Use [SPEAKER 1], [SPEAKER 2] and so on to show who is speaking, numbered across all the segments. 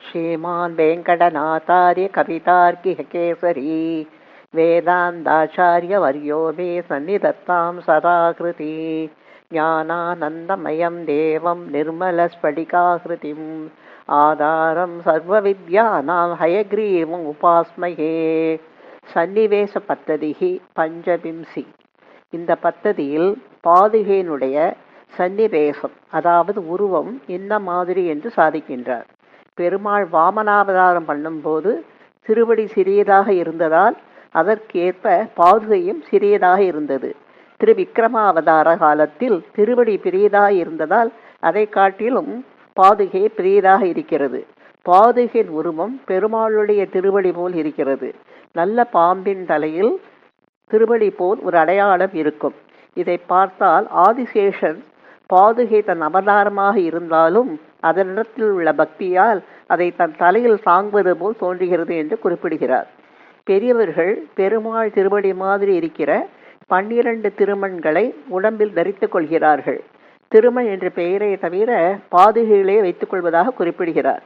[SPEAKER 1] श्रीमान् वेङ्कटनाथार्य कवितार्किकेसरी वेदान्ताचार्यवर्यो मे सन्निधत्तां सदाकृति ज्ञानानन्दमयं देवं निर्मलस्फटिकाकृतिम् आधारं सर्वविद्यानां हयग्रीवम् उपास्महे. சன்னிவேச பத்ததிகி பஞ்சவிம்சி. இந்த பத்ததியில் பாதுகையினுடைய சன்னிவேசம், அதாவது உருவம் என்ன மாதிரி என்று சாதிக்கின்றார். பெருமாள் வாமனாவதாரம் பண்ணும்போது திருவடி சிறியதாக இருந்ததால் அதற்கேற்ப பாதுகையும் சிறியதாக இருந்தது. திருவிக்கிரமாவதார காலத்தில் திருவடி பெரியதாக இருந்ததால் அதை காட்டிலும் பாதுகை பெரியதாக இருக்கிறது. பாதுகையின் உருவம் பெருமாளுடைய திருவடி போல் இருக்கிறது. நல்ல பாம்பின் தலையில் திருவடி போல் ஒரு அடையாளம் இருக்கும். இதை பார்த்தால் ஆதிசேஷன் பாதுகை தன் அவதாரமாக இருந்தாலும் அதனிடத்தில் உள்ள பக்தியால் அதை தன் தலையில் தாங்குவது போல் தோன்றுகிறது என்று குறிப்பிடுகிறார். பெரியவர்கள் பெருமாள் திருவடி மாதிரி இருக்கிற 12 திருமண்களை உடம்பில் தரித்துக் கொள்கிறார்கள். திருமண் என்ற பெயரை தவிர பாதுகைகளே வைத்துக் கொள்வதாக குறிப்பிடுகிறார்.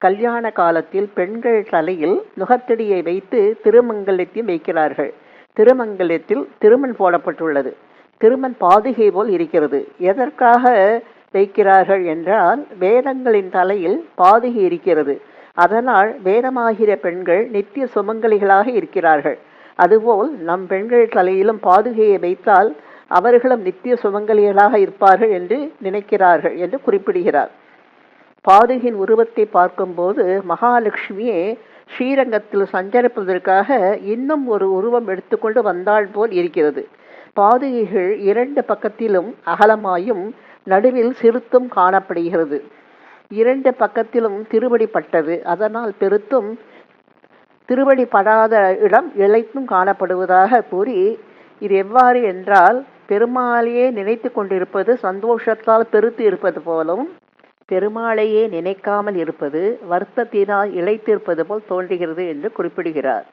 [SPEAKER 1] கல்யாண காலத்தில் பெண்கள் தலையில் நுகத்தடியை வைத்து திருமங்கலத்தையும் வைக்கிறார்கள். திருமங்கலத்தில் திருமண் போடப்பட்டுள்ளது. திருமண் பாதுகை போல் இருக்கிறது. எதற்காக வைக்கிறார்கள் என்றால் வேதங்களின் தலையில் பாதுகை இருக்கிறது. அதனால் வேதமாகிற பெண்கள் நித்திய சுமங்கலிகளாக இருக்கிறார்கள். அதுபோல் நம் பெண்கள் தலையிலும் பாதுகையை வைத்தால் அவர்களும் நித்திய சுமங்கலிகளாக இருப்பார்கள் என்று நினைக்கிறார்கள் என்று குறிப்பிடுகிறார். பாதுகையின் உருவத்தை பார்க்கும்போது மகாலட்சுமியே ஸ்ரீரங்கத்தில் சஞ்சரிப்பதற்காக இன்னும் ஒரு உருவம் எடுத்துக்கொண்டு வந்தாள் போல் இருக்கிறது. பாதுகைகள் 2 பக்கத்திலும் அகலமாயும் நடுவில் சிறுத்தும் காணப்படுகிறது. 2 பக்கத்திலும் திருவடி பட்டது. அதனால் பெருத்தும் திருவடி படாத இடம் இழைத்தும் காணப்படுவதாக கூறி, இது எவ்வாறு என்றால் பெருமாளையே நினைத்து கொண்டிருப்பது சந்தோஷத்தால் பெருத்து இருப்பது போலும், பெருமாளையே நினைக்காமல் இருப்பது வருத்தத்தினால் இழைத்திருப்பது போல் தோன்றுகிறது என்று குறிப்பிடுகிறார்.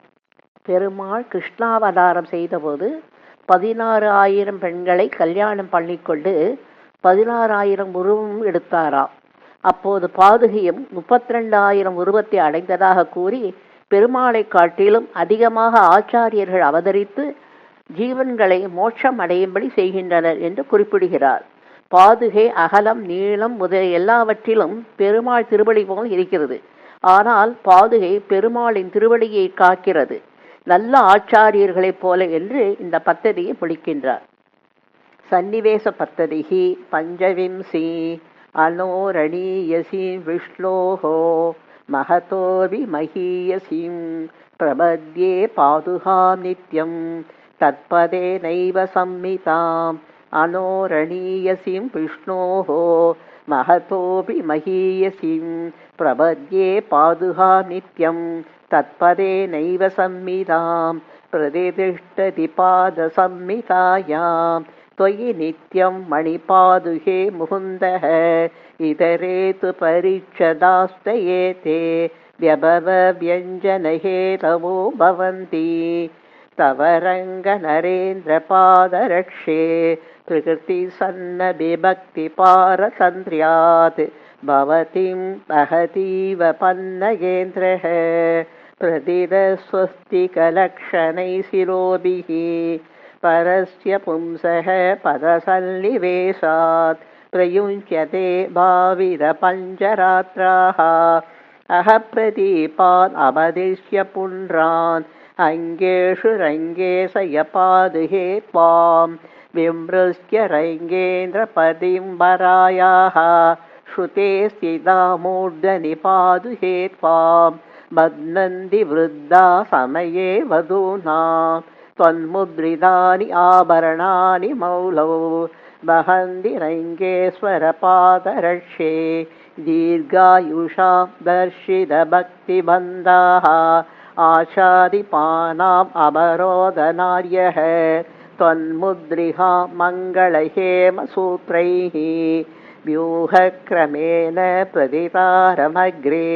[SPEAKER 1] பெருமாள் கிருஷ்ணாவதாரம் செய்தபோது 16,000 பெண்களை கல்யாணம் பண்ணிக்கொண்டு 16,000 உருவம் எடுத்தாராம். அப்போது பாதுகையும் 32,000 உருவத்தை அடைந்ததாக கூறி பெருமாளை காட்டிலும் அதிகமாக ஆச்சாரியர்கள் அவதரித்து ஜீவன்களை மோட்சம் அடையும்படி செய்கின்றனர் என்று குறிப்பிடுகிறார். பாதுகை அகலம் நீளம் முதலிய எல்லாவற்றிலும் பெருமாள் திருவடி போல் இருக்கிறது. ஆனால் பாதுகை பெருமாளின் திருவடியை காக்கிறது, நல்ல ஆச்சாரியர்களைப் போல என்று இந்த பத்ததியை முடிக்கின்றார். சன்னிவேச பத்ததிகி பஞ்சவிம்சி அனோரணீயசி விஷ்ணோஹோ மகதோபி மகீயசிம் பிரபத்யே பாதுகாம் நித்யம் தத்பதே நைவ சம்மிதாம் அனோரணீயசிம் விஷ்ணோஹோ மகதோபி மகீயசிம் பிரபத்யே பாதுகாம் நித்யம் தத்பதே நைவ சம்மிதாம் பிரதிதிஷ்டதி பாத சம்மிதாயாம் त्वयि नित्यं मणिपादुके मुकुन्दः इतरेतु परीक्षदास्तयेते व्यभवव्यञ्जनहेतवो भवन्ति तव रङ्गनरेन्द्रपादरक्षे प्रकृतिसन्नविभक्तिपारतन्त्र्यात् भवतिं वहतीव पन्नगेन्द्रः प्रदिदस्वस्तिकलक्षणैः शिरोभिः परस्य पुंसः पदसन्निवेशात् प्रयुञ्च्यते भाविरपञ्चरात्राः अहप्रदीपान् अवदिश्य पुण्ड्रान् अङ्गेषु रङ्गेशयपादुहे त्वां विमृश्य रङ्गेन्द्रपदिं वरायाः श्रुते स्थिता मूर्धनिपादुहे त्वां बध्नन्ति वृद्धा समये वधूनां त्वन्मुद्रितानि आभरणानि मौलौ वहन्ति रङ्गेश्वरपादरक्षे दीर्घायुषां दर्शितभक्तिबन्धाः आशादिपानाम् अवरोधनार्यः त्वन्मुद्रिहा मङ्गलहेमसूत्रैः व्यूहक्रमेण प्रतितारमग्रे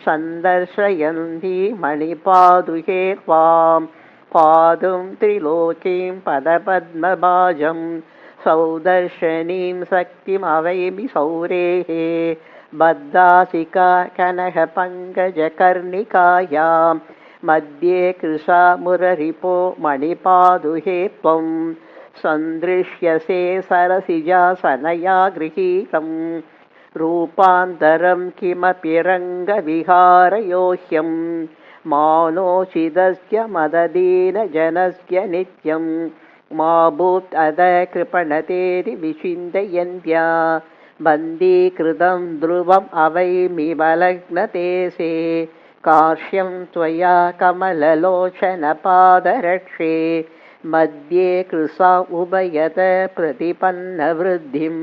[SPEAKER 1] सन्दर्शयन्ति मणिपादुके त्वां पादुं त्रिलोकीं पदपद्मभाजं सौदर्शनीं शक्तिमवैमि सौरेः बद्धासिका कनकपङ्कजकर्णिकायां मध्ये कृशा मुररिपो मणिपादुहे त्वं सन्दृश्यसे सरसिजासनया गृहीतं रूपान्तरं किमपि रङ्गविहारयोह्यं मानोचिदस्य मददीनजनस्य नित्यं मा भूत् अद कृपणतेरि विचिन्तयन्त्या बन्दीकृतं ध्रुवम् अवैमिवलग्नतेसे कार्श्यं त्वया कमललोचनपादरक्षे मध्ये कृसा उभयत प्रतिपन्नवृद्धिं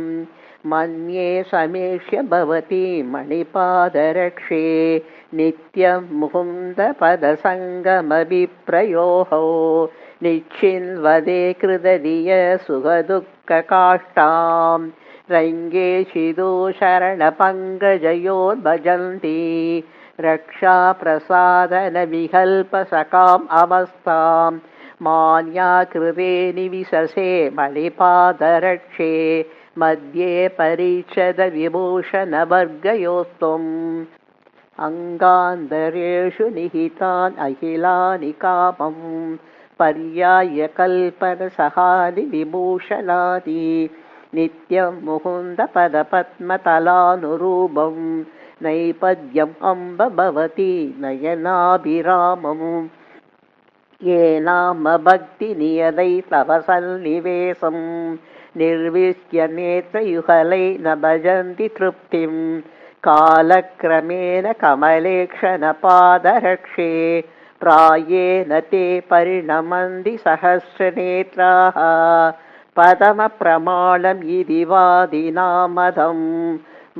[SPEAKER 1] मन्ये समेक्ष्य भवती मणिपादरक्षे नित्यं मुकुन्दपदसङ्गमभिप्रयोः निश्चिन्वदे कृतधिय सुखदुःखकाष्ठां रङ्गे शिदुशरणपङ्कजयोर्भजन्ति रक्षाप्रसादनविकल्पसकाम् अवस्थां मान्याकृते निविशसे मणिपादरक्षे मध्ये परीक्षदविभूषणवर्गयोस्त्वम् अङ्गान्तरेषु निहितान् अखिलानि कामं पर्यायकल्पनसहानि विभूषणानि नित्यं मुकुन्दपदपद्मतलानुरूपं नैपद्यम् अम्ब भवति नयनाभिरामम् येनाम भक्तिनियदै तव सन्निवेशं निर्विश्य नेत्रयुगलै न भजन्ति तृप्तिं कालक्रमेण कमलेक्षणपादरक्षे प्रायेण ते परिणमन्ति सहस्रनेत्राः पदमप्रमाणम् इति वादिनामदं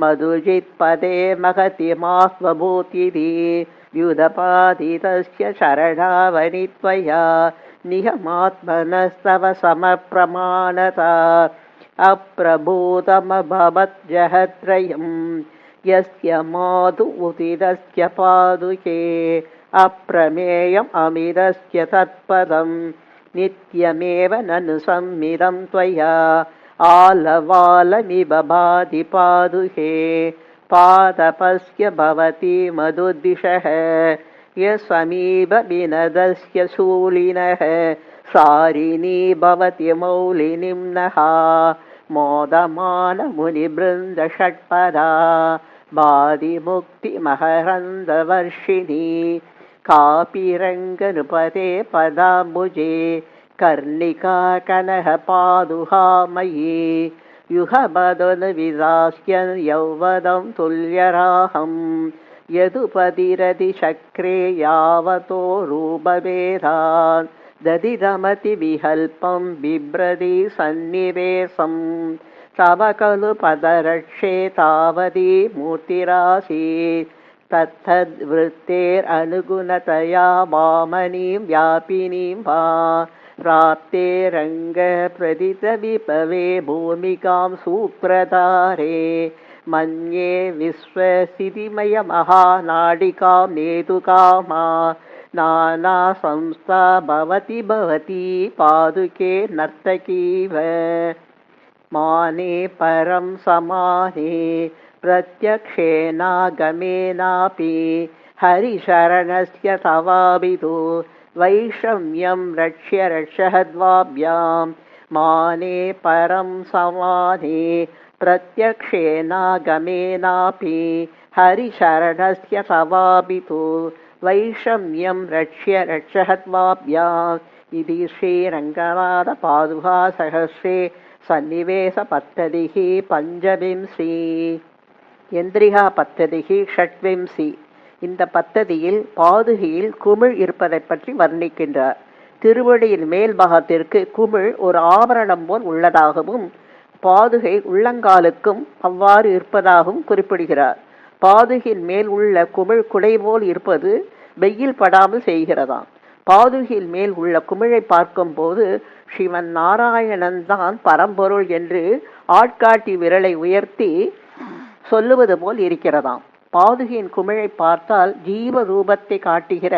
[SPEAKER 1] मधुजित्पदे महतिमास्वभूतिः व्युदपादितस्य शरणावनि त्वया निहमात्मनस्तव समप्रमाणता अप्रभूतमभवज्जहत्रयं यस्य मातु उदितस्य पादुके अप्रमेयम् अमितस्य तत्पदं नित्यमेव ननु संमिदं त्वया आलवालमिव भाति पादुके पादपस्य भवति मधुदिशः यस्समीपविनदस्य शूलिनः सारिणी भवति मौलिनीं नः मोदमानमुनिबृन्दषट्पदा बाधिमुक्तिमहरन्दवर्षिणी कापि रङ्गनृपते पदाम्बुजे कर्णिका कनकपादुहामयी युगपदनुविदास्य यौवदं तुल्यराहं यदुपतिरतिचक्रे यावतो रूपभेदान् दधितमतिविहल्पं बिभ्रति सन्निवेशं तव खलु पदरक्षे तावती मूर्तिरासीत् तत्तद्वृत्तेरनुगुणतया वामनीं व्यापिनीं वा प्राप्ते रङ्गप्रदितविपवे भूमिकां सूत्रधारे मन्ये विश्वस्थितिमयमहानाडिकां नेतुकामा नानासंस्था भवति पादुके नर्तकीव माने परं समाने प्रत्यक्षेनागमेनापि हरिशरणस्य तवाभितो वैषम्यं रक्ष्य रक्षहद्वाभ्यां माने परं समाने प्रत्यक्षेनागमेनापि हरिशरणस्य तवाभितो वैषम्यं रक्ष्य रक्षहद्वाभ्याम् इति श्रीरङ्गनाथपादुकासहस्रे सन्निवेशपद्धतिः पञ्चविंशी यந்திரிகா பத்ததிகி ஷட்விம்சி. இந்த பத்ததியில் பாதுகையில் குமிழ் இருப்பதை பற்றி வர்ணிக்கின்றார். திருவடியின் மேல் பாகத்திற்கு குமிழ் ஒரு ஆபரணம் போல் உள்ளதாகவும் பாதுகை உள்ளங்காலுக்கும் அவ்வாறு இருப்பதாகவும் குறிப்பிடுகிறார். பாதுகையின் மேல் உள்ள குமிழ் குடை போல் இருப்பது வெயில் படாமல் செய்கிறதாம். பாதுகையில் மேல் உள்ள குமிழை பார்க்கும் போது சிவன் நாராயணன் தான் பரம்பொருள் என்று ஆட்காட்டி விரலை உயர்த்தி சொல்லுவது போல் இருக்கிறதாம். பாதுகையின் குமிழை பார்த்தால் ஜீவ ரூபத்தை காட்டுகிற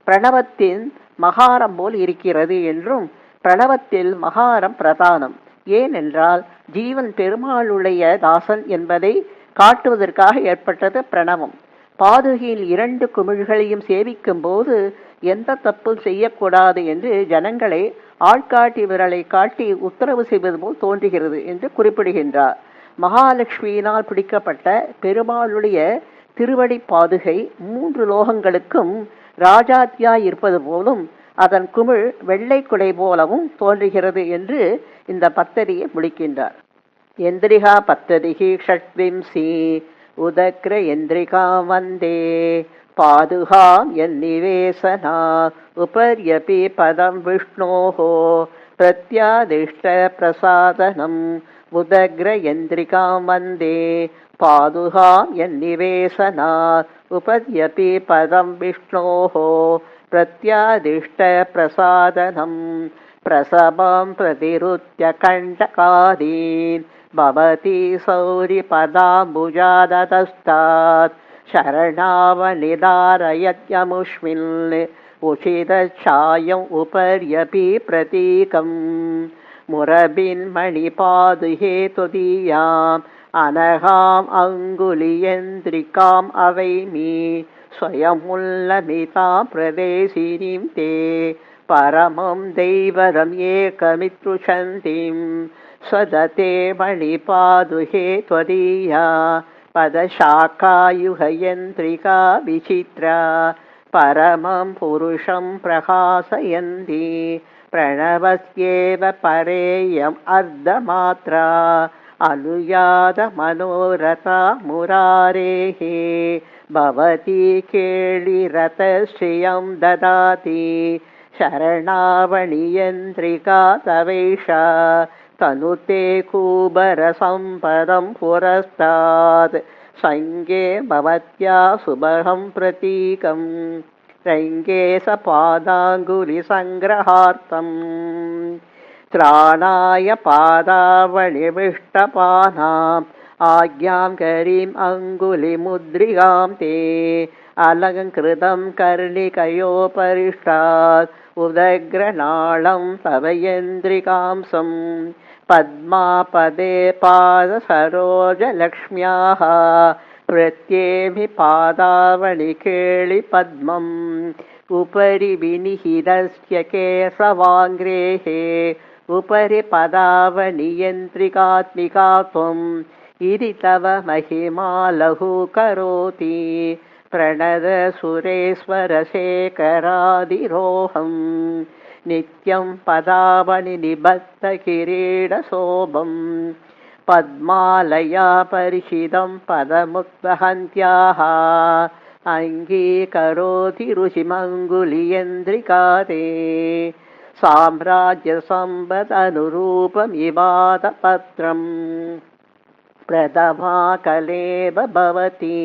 [SPEAKER 1] பிரணவத்தின் மகாரம் போல் இருக்கிறது என்றும், பிரணவத்தில் மகாரம் பிரதானம். ஏனென்றால் ஜீவன் பெருமாளுடைய தாசன் என்பதை காட்டுவதற்காக ஏற்பட்டது பிரணவம். பாதுகையில் 2 குமிழ்களையும் சேவிக்கும் போது எந்த தப்பும் செய்யக்கூடாது என்று ஜனங்களை ஆள்காட்டி விரலை காட்டி உத்தரவு செய்வது போல் தோன்றுகிறது என்று குறிப்பிடுகின்றார். மகாலட்சுமியினால் பிடிக்கப்பட்ட பெருமாளுடைய திருவடி பாதுகை 3 லோகங்களுக்கும் ராஜாத்தியாய் இருப்பது போலும் அதன் குமிழ் வெள்ளை குடை போலவும் தோன்றுகிறது என்று இந்த பத்ததியை முடிக்கின்றார். எந்திரிகா பத்ததிகி ஷட்விம்சி உதக்ர எந்திரிகா வந்தே பாதுகாம் என்னிவேசனா உபர்யபி பதம் விஷ்ணோஹோ பிரத்யாதிஷ்ட பிரசாதனம் உதக்ர எந்திரிகாம் வந்தே பாதுகாம் என்னிவேசனா உபர்யபி பதம் விஷ்ணோஹோ பிரத்யாதிஷ்ட பிரசாதனம் பிரசவம் பிரதிருத்ய கண்டகாதீன் பவதி சௌரி பதாம்புஜாததஸ்தாத் शरणावनिदारयत्यमुष्मिन् उषितच्छायम् उपर्यपि प्रतीकम् मुरबिन्मणिपादुहे त्वदीयाम् अनघाम् अङ्गुलियन्द्रिकाम् अवैमि स्वयमुल्लमिताम् प्रदेशिनीं ते परमं दैवतम् एकमित्रुषन्तीं स्वदते मणिपादुहे त्वदीया पदशाखायुगयन्त्रिका विचित्रा परमं पुरुषं प्रकाशयन्ति प्रणवस्येव परेयम् अर्धमात्रा अनुयातमनोरथा मुरारेः भवती केळिरतश्रियं ददाति शरणावणियन्त्रिका तवैषा तनुते कूबरसम्पदं पुरस्तात् संगे भवत्या सुभगं प्रतीकं रङ्गे स पादाङ्गुलिसङ्ग्रहार्थं त्राणाय पादावणिविष्टपानाम् आज्ञां करीम् अङ्गुलिमुद्रिकां ते अलङ्कृतं कर्णिकयोपरिष्टात् उदग्रनाळं तव यन्द्रिकांसं पद्मापदे पादसरोजलक्ष्म्याः प्रत्येमि पादावणिकेळिपद्मम् उपरि विनिहितस्य केशवाङ्ग्रेः उपरि पदावनियन्त्रिकात्मिका त्वम् इति तव महिमा लघु करोति प्रणतसुरेश्वरशेखरादिरोहम् नित्यं पदावनिनिबद्धकिरीटशोभम् पद्मालया परिषितं पदमुद्वहन्त्याः अङ्गीकरोति रुचिमङ्गुलियन्द्रिका ते साम्राज्यसम्पदनुरूपमिवातपत्रम् प्रथमा कलेव भवति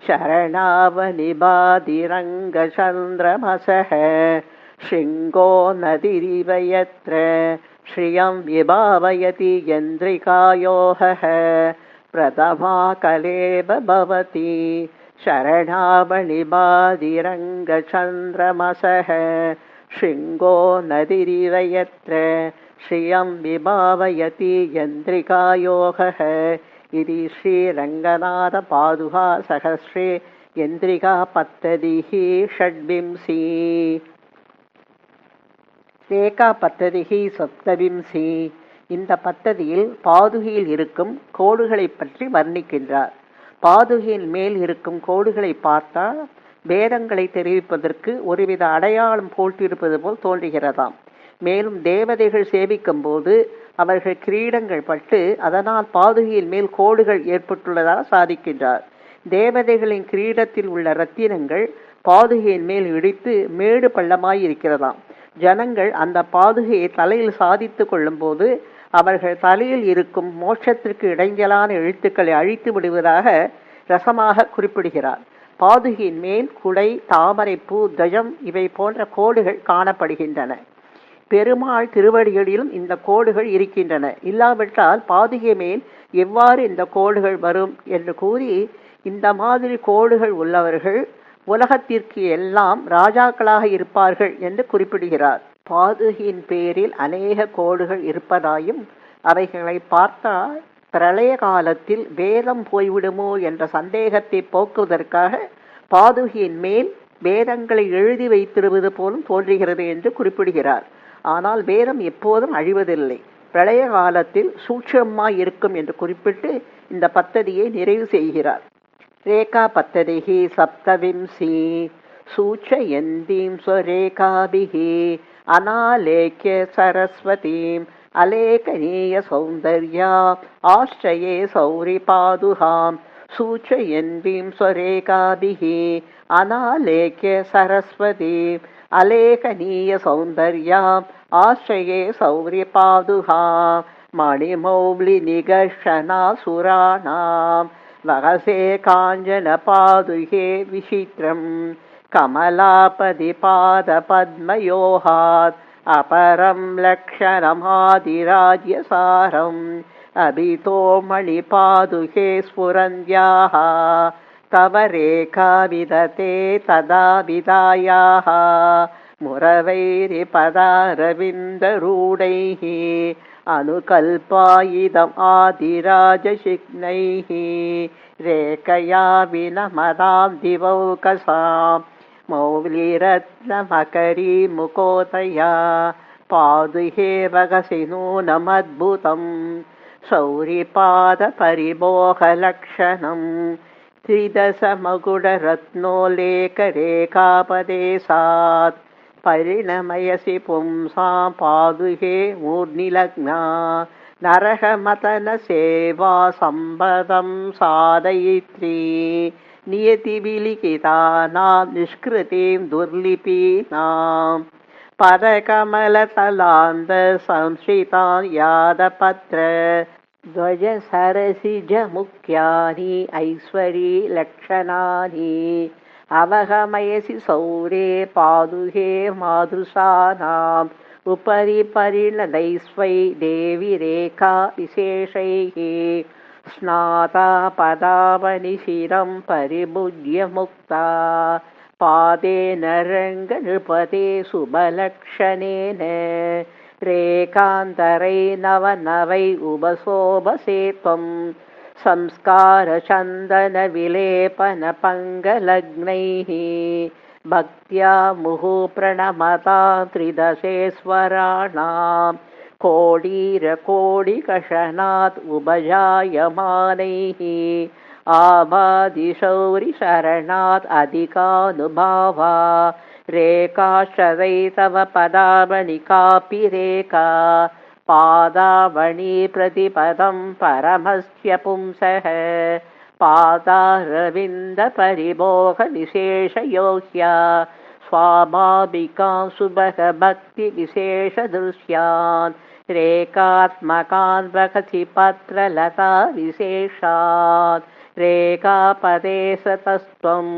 [SPEAKER 1] शरणावनिबाधिरङ्गचन्द्रमसः शृङ्गो नदीरिव यत्र श्रियं विभावयति यन्द्रिकायोहः प्रथमा कलेव भवति शरणावनिबाधिरङ्गचन्द्रमसः शृङ्गो नदीरिव यत्र श्रियं विभावयति यन्द्रिकायोगः इति श्रीरङ्गनाथपादुका सहस्रे यन्द्रिका पद्धतिः षड्विंशी ரேகா பத்ததிகை சப்தவிம்சி. இந்த பத்ததியில் பாதுகையில் இருக்கும் கோடுகளை பற்றி வர்ணிக்கின்றார். பாதுகையின் மேல் இருக்கும் கோடுகளை பார்த்தால் வேதங்களை தெரிவிப்பதற்கு ஒருவித அடையாளம் போட்டிருப்பது போல் தோன்றுகிறதாம். மேலும் தேவதைகள் சேவிக்கும் போது அவர்கள் கிரீடங்கள் பட்டு அதனால் பாதுகையின் மேல் கோடுகள் ஏற்பட்டுள்ளதாக சாதிக்கின்றார். தேவதைகளின் கிரீடத்தில் உள்ள ரத்தினங்கள் பாதுகையின் மேல் இடித்து மேடு பள்ளமாய் இருக்கிறதாம். ஜனங்கள் அந்த பாதுகையை தலையில் சாதித்து கொள்ளும் போது அவர்கள் தலையில் இருக்கும் மோட்சத்திற்கு இடைஞ்சலான எழுத்துக்களை அழித்து விடுவதாக ரசமாக குறிப்பிடுகிறார். பாதுகையின் மேல் குடை, தாமரை பூ, துவஜம் இவை போன்ற கோடுகள் காணப்படுகின்றன. பெருமாள் திருவடிகளிலும் இந்த கோடுகள் இருக்கின்றன. இல்லாவிட்டால் பாதுகை மேல் எவ்வாறு இந்த கோடுகள் வரும் என்று கூறி, இந்த மாதிரி கோடுகள் உள்ளவர்கள் உலகத்திற்கு எல்லாம் ராஜாக்களாக இருப்பார்கள் என்று குறிப்பிடுகிறார். பாதுகையின் பேரில் அநேக கோடுகள் இருப்பதாயும் அவைகளை பார்த்தால் பிரளய காலத்தில் வேதம் போய்விடுமோ என்ற சந்தேகத்தை போக்குவதற்காக பாதுகையின் மேல் வேதங்களை எழுதி வைத்திருப்பது போலும் தோன்றுகிறது என்று குறிப்பிடுகிறார். ஆனால் வேதம் எப்போதும் அழிவதில்லை, பிரளய காலத்தில் சூட்சமாய் இருக்கும் என்று குறிப்பிட்டு இந்த பத்ததியை நிறைவு செய்கிறார். ரேகா பத்ததிகி சப்தவிம்சி சூச்சயந்தீம் ஸ்வரேகாபிஹி அநாலேக்ய சரஸ்வதீம் அலேகனீய சௌந்தர்யா ஆශ්‍රயே சௌரி பாதுகாம் சூச்சயந்தீம் ஸ்வரேகாபிஹி அநாலேக்ய சரஸ்வதீம் அலேகனீய சௌந்தர்யா ஆශ්‍රயே சௌரி பாதுகாம் மணிமௌலி நிகர்ஷனாசுராணாம் வகசே காஞ்சன பாதுகே விசித்ரம் கமலாபதி பாத பத்மயோகாத் அபரம் லக்ஷணமாதிராஜ்யசாரம் அபிதோ மணி பாதுகே ஸ்புரந்த்யாஹ தவ ரேகா விததே ததா விதாயாஹ முரவைரி பதாரவிந்தரூடைஹி அனுகல்பாயிதம் ஆதிராஜசிக்னைஹி ரேகயா வினமதாம் திவௌகசாம் மௌலிரத்னமகரி முகோதயா பாதுகே வகசி நூனமத்புதம் சௌரிபாத பரிமோகலக்ஷணம் திரிதசமகுடரத்னோலேகரேகாபதேசாத் பரிணமயசி பும்சாம் பாதுகே மூர்நிலக்னா நரகமதன சேவா சம்பதம் சாதயித்ரி நியதி விலிகிதானாம் நிஷ்கிருதிம் துர்லிபீனாம் பதகமலதலாந்த சம்ஸ்ரிதான் யாதபத்ர துவஜ சரசிஜ முக்யானி ஐஸ்வரி லக்ஷணானி அவகமயசி சௌரே பாதுகே மாதுஷானாம் உபரி பரிணதைஸ்வை தேவி ரேகா விசேஷைஹி ஸ்நாதா பதாவனிசிரம் பரிபுஜ்ய முக்தா பாதேன ரங்க நிருபதே சுபலக்ஷணேன ரேகாந்தரை நவ நவை உபசோபசேத்வம் சம்ஸ்கார சந்தன விலேபன பங்கலக்னைः பக்த்யா முஹு பிரணமதா த்ரிதசேஸ்வராணாம் கோடீர கோடிகஷனாத் உபஜாயமானைः ஆபாதிஷௌரி சரணாத் அதிகானுபாவா ரேகாஸ்ரதை தவ பதாவணி காபி ரேகா பாதாவணி பிரதிபதம் பரமஸ்ய பும்சः பாதாரவிந்த பரிபோக விசேஷயோக்யா ஸ்வாபாபிகாம் சுபக பக்தி விசேஷ திருஷ்யான் ரேகாத்மகான் வகசி பத்ரலதா விசேஷான் ரேகாபதே சதஸ்த்வம்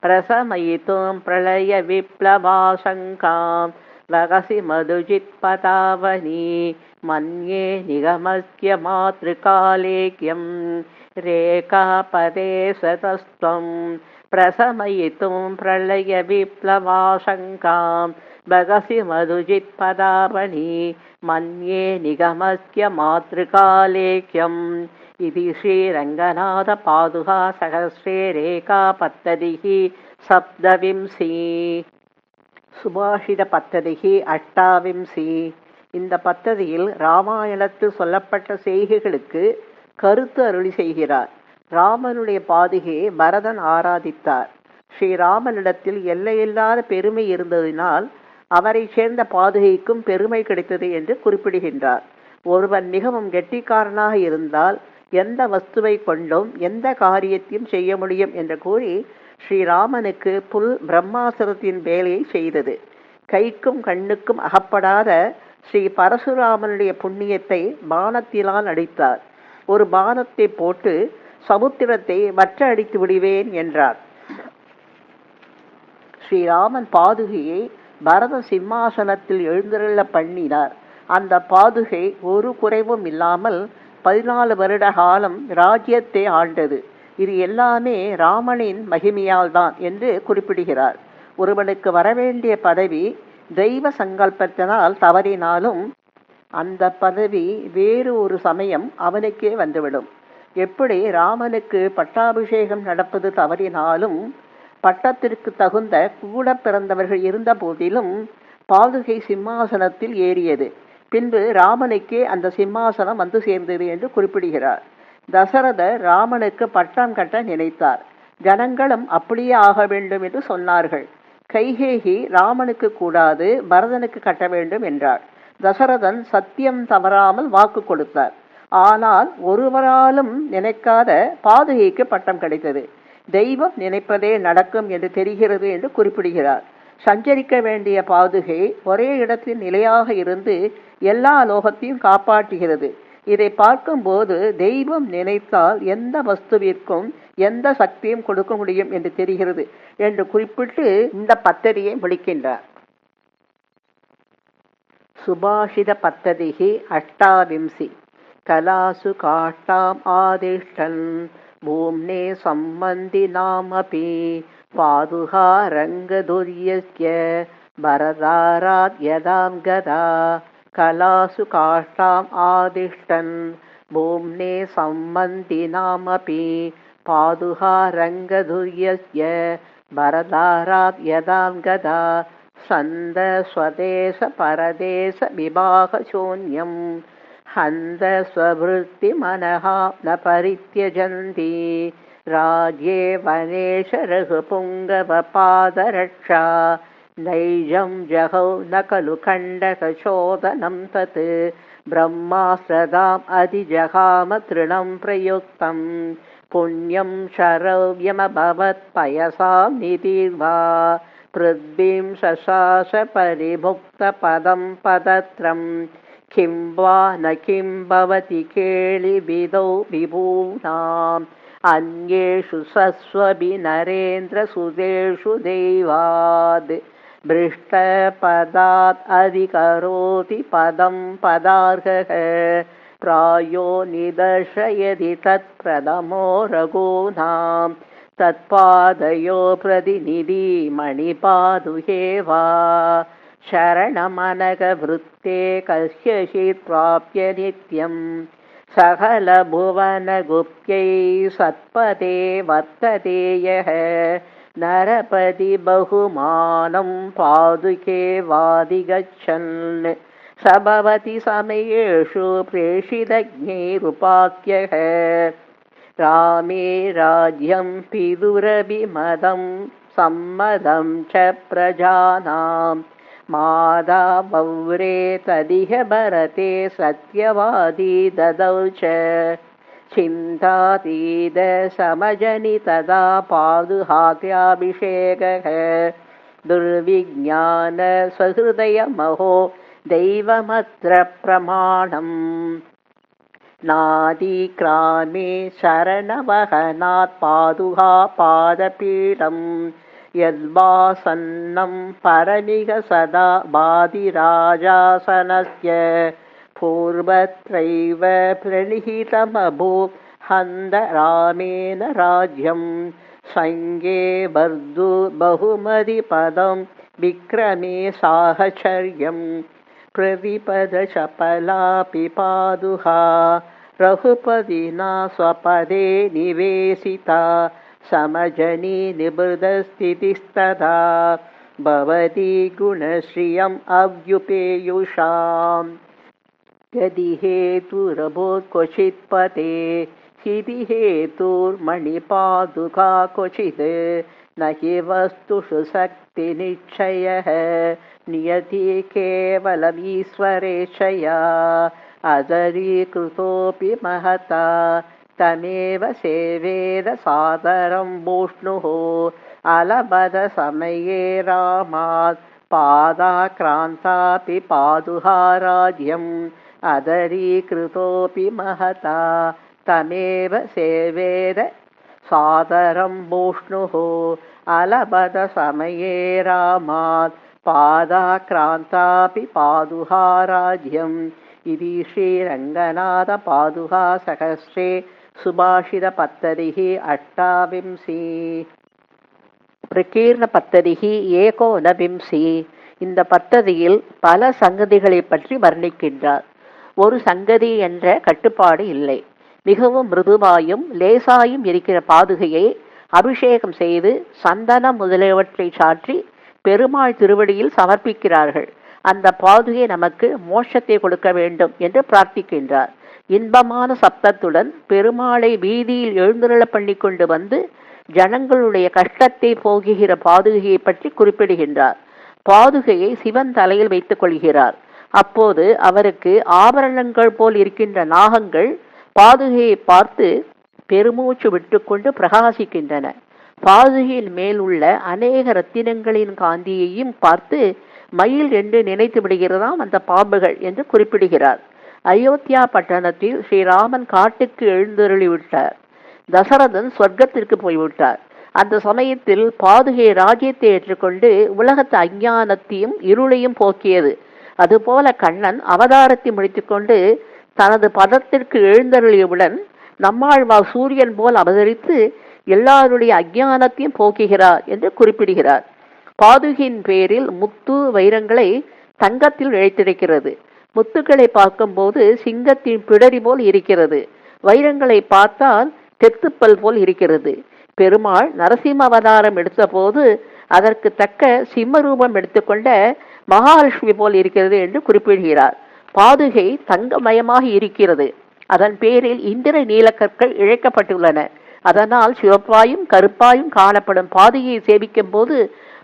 [SPEAKER 1] பிரசமயித்தும் பிரளய விப்ளவாசங்காம் வகசி மதுஜித் பதாவனி மன்யே நிகமஸ்ய மாத்ருகாலேக்யம் ரேகாபதே சதஸ்த்வம் பிரசமயித்தும் பிரளய விப்ளவாசங்காம் வகசி மதுஜித் பதாவனி மன்யே நிகமஸ்ய மாத்ருகாலேக்யம் இது ஸ்ரீரங்கநாத பாதுகா சகஸ்ரே ரேகா பத்ததிகி சப்தவிம்சி சுபாஷித பத்ததிகி அஷ்டாவிம்சி. இந்த பத்ததியில் ராமாயணத்தில் சொல்லப்பட்ட செய்கைகளுக்கு கருத்து அருளி செய்கிறார். ராமனுடைய பாதுகையை பரதன் ஆராதித்தார். ஸ்ரீராமனிடத்தில் எல்லையில்லாத பெருமை இருந்ததினால் அவரை சேர்ந்த பாதுகைக்கும் பெருமை கிடைத்தது என்று குறிப்பிடுகின்றார். ஒருவன் மிகவும் கெட்டிக்காரனாக இருந்தால் எந்த வஸ்துவை கொண்டும் எந்த காரியத்தையும் செய்ய முடியும் என்று கூறி ஸ்ரீராமனுக்கு புல் பிரம்மாசுரத்தின் வேலையை செய்தது. கைக்கும் கண்ணுக்கும் அகப்படாத ஸ்ரீ பரசுராமனுடைய புண்ணியத்தை பானத்தினால் அடித்தார். ஒரு பானத்தை போட்டு சமுத்திரத்தை வற்ற அடித்து விடுவேன் என்றார். ஸ்ரீராமன் பாதுகையை பரத சிம்மாசனத்தில் எழுந்தருள பண்ணினார். அந்த பாதுகை ஒரு குறைவும் இல்லாமல் 14 வருட காலம் ராஜ்யத்தை ஆண்டது. இது எல்லாமே ராமனின் மகிமையால் தான் என்று குறிப்பிடுகிறார். ஒருவனுக்கு வரவேண்டிய பதவி தெய்வ சங்கல்பத்தினால் தவறினாலும் அந்த பதவி வேறு ஒரு சமயம் அவனுக்கே வந்துவிடும். எப்படி ராமனுக்கு பட்டாபிஷேகம் நடப்பது தவறினாலும் பட்டத்திற்கு தகுந்த கூட பிறந்தவர்கள் இருந்த போதிலும் பாதுகை சிம்மாசனத்தில் ஏறியது. பின்பு ராமனுக்கே அந்த சிம்மாசனம் வந்து சேர்ந்தது என்று குறிப்பிடுகிறார். தசரதர் ராமனுக்கு பட்டம் கட்ட நினைத்தார். ஜனங்களும் அப்படியே ஆக வேண்டும் என்று சொன்னார்கள். கைகேயி ராமனுக்கு கூடாது, பரதனுக்கு கட்ட வேண்டும் என்றார். தசரதன் சத்தியம் தவறாமல் வாக்கு கொடுத்தார். ஆனால் ஒருவராலும் நினைக்காத பாதுகைக்கு பட்டம் கிடைத்தது. தெய்வம் நினைப்பதே நடக்கும் என்று தெரிகிறது என்று குறிப்பிடுகிறார். சஞ்சரிக்க வேண்டிய பாதுகை ஒரே இடத்தில் நிலையாக இருந்து எல்லா லோகத்தையும் காப்பாற்றுகிறது. இதை பார்க்கும்போது தெய்வம் நினைத்தால் எந்த வஸ்துவிற்கும் எந்த சக்தியும் கொடுக்க முடியும் என்று தெரிகிறது என்று குறிப்பிட்டு இந்த பத்ததியை முடிக்கின்றார். சுபாஷித பத்ததிகி அஷ்டாவிம்சி கலாசு காஷ்டாம் ஆதிஷ்டன் பூம்னே சம்பந்தி நாமபி பாதுகா ரங்கதுர்யஸ்ய பரதாராத் யதாம் கதா கலாசு காஷ்டாம் ஆதிஷ்டன் பூம்னே சம்பந்தி நாமபி பாதுகா ரங்கதுர்யஸ்ய பரதாராத் யதாம் கதா சந்த ஸ்வதேச பரதேச விபாக சூன்யம் ஹந்த ஸ்வவ்ருத்தி மனஹா ந பரித்யஜந்தி ராஜ்யே வனேஷ ரகுபுங்கவ பாதரக்ஷா நைஜம் ஜகௌ ந கலு கண்டகசோதனம் தத் பிரம்மாஸ்ரதாம் அதிஜகாம திருணம் பிரயுக்தம் புண்ணியம் ஷரவ்யமபவத் பயசாம் நிதிர்வா பிருத்வீம் சசாச பரிமுக்த பதம் பதத்ரம் கிம் வா ந கிம் பவதி கேளி விதௌ விபூனாம் அன்யேஷு சஸ்வபி நரேந்திர சுதேஷு தெய்வாத் பிருஷ்ட பதாத் அதிகரோதி பதம் பதார்ஹ பிராயோ நிதர்ஷயதி தத் பிரதமோ ரகூனாம் தத்பாதயோ பிரதிநிதி மணிபாதுகே வா சரணமனக விருத்தே கஸ்யசித் பிராப்ய நித்யம் சகல புவன குப்யை சத்பதே வர்த்ததே யஹ நரபதி பகுமானம் பாதுகே வாதிகச்சன் சபவதி சமயேஷு பிரேஷிதஜ்ஞைருபாக்யஹ ராமே ராஜ்யம் பிதுரபிமதம் சம்மதம் ச பிரஜானாம் மாதா பௌரே ததிஹ பரதே சத்யவாதி ததௌ ச சிந்தாதீத சமஜனி ததா பாதுஹாத்யாபிஷேகः துர்விஜ்ஞான சஹ்ருதயமஹோ தெய்வமத்ர பிரமாணம் நாதிக்ராமே சரணவஹனாத் பாதுகா பாதபீடம் யத்வாசன்னம் பரமிக சதா பாதிராஜாசனஸ்ய பூர்வத்ரைவ பிரணிஹிதமபூத் ஹந்த ராமேன ராஜ்யம் சங்கே பர்து பகுமதி பதம் விக்ரமே சாஹச்சர்யம் பிரதிபத சபலாபி பாதுகா ரகுபதினா ஸ்வபதே நிவேசிதா समजनी निबृदस्थितिस्तदा भवति गुणश्रियम् अव्युपेयुषाम् यदि हेतुरभूत् क्वचित् पते हिति हेतुर्मणिपादुका क्वचित् न हि वस्तुषु शक्तिनिश्चयः नियति केवलमीश्वरेच्छया अदरीकृतोऽपि महता तमेव सेवेद सादरं वोष्णुः अलबद समये रामात् पादाक्रान्तापि पादुहा राज्यम् अदरीकृतोऽपि महता तमेव सेवेद सादरं वोष्णुः अलबद समये रामात् पादाक्रान्तापि पादुहा राज्यम् इति श्रीरङ्गनाथ पादुहा सहस्रे சுபாஷித பத்ததிகி அஷ்டாவிம்சி பிரகீர்ண பத்ததிகி ஏகோனவிம்சி. இந்த பத்ததியில் பல சங்கதிகளை பற்றி வர்ணிக்கின்றார். ஒரு சங்கதி என்ற கட்டுப்பாடு இல்லை. மிகவும் மிருதுவாயும் லேசாயும் இருக்கிற பாதுகையை அபிஷேகம் செய்து சந்தனம் முதலியவற்றை சாற்றி பெருமாள் திருவடியில் சமர்ப்பிக்கிறார்கள். அந்த பாதுகை நமக்கு மோட்சத்தை கொடுக்க வேண்டும் என்று பிரார்த்திக்கின்றார். இன்பமான சப்தத்துடன் பெருமாளை வீதியில் எழுந்தருள பண்ணி கொண்டு வந்து ஜனங்களுடைய கஷ்டத்தை போகுகிற பாதுகையை பற்றி குறிப்பிடுகின்றார். பாதுகையை சிவன் தலையில் வைத்துக் கொள்கிறார். அப்போது அவருக்கு ஆபரணங்கள் போல் இருக்கின்ற நாகங்கள் பாதுகையை பார்த்து பெருமூச்சு விட்டுக்கொண்டு பிரகாசிக்கின்றன. பாதுகையின் மேல் உள்ள அநேக ரத்தினங்களின் காந்தியையும் பார்த்து மயில் என்று நினைத்து விடுகிறதாம் அந்த பாம்புகள் என்று குறிப்பிடுகிறார். அயோத்தியா பட்டணத்தில் ஸ்ரீராமன் காட்டுக்கு எழுந்தருளிவிட்டார். தசரதன் சொர்க்கத்திற்கு போய்விட்டார். அந்த சமயத்தில் பாதுகை ராஜ்யத்தை ஏற்றுக்கொண்டு உலகத்து அஞ்ஞானத்தையும் இருளையும் போக்கியது. அதுபோல கண்ணன் அவதாரத்தை முடித்துக்கொண்டு தனது பதத்திற்கு எழுந்தருளியவுடன் நம்மாழ்வார் சூரியன் போல் அவதரித்து எல்லாருடைய அஞ்ஞானத்தையும் போக்குகிறார் என்று குறிப்பிடுகிறார். பாதுகையின் பேரில் முத்து வைரங்களை தங்கத்தில் இழைத்திருக்கிறது. முத்துக்களை பார்க்கும்போது சிங்கத்தின் பிடரி போல் இருக்கிறது. வைரங்களை பார்த்தால் தெத்துப்பல் போல் இருக்கிறது. பெருமாள் நரசிம்ம அவதாரம் எடுத்த போது அதற்கு தக்க சிம்மரூபம் எடுத்துக்கொண்ட மகாலட்சுமி போல் இருக்கிறது என்று குறிப்பிடுகிறார். பாதுகை தங்கமயமாக இருக்கிறது. அதன் பேரில் இந்திர நீலக்கற்கள் இழைக்கப்பட்டுள்ளன. அதனால் சிவப்பாயும் கருப்பாயும் காணப்படும் பாதுகையை சேவிக்கும் போது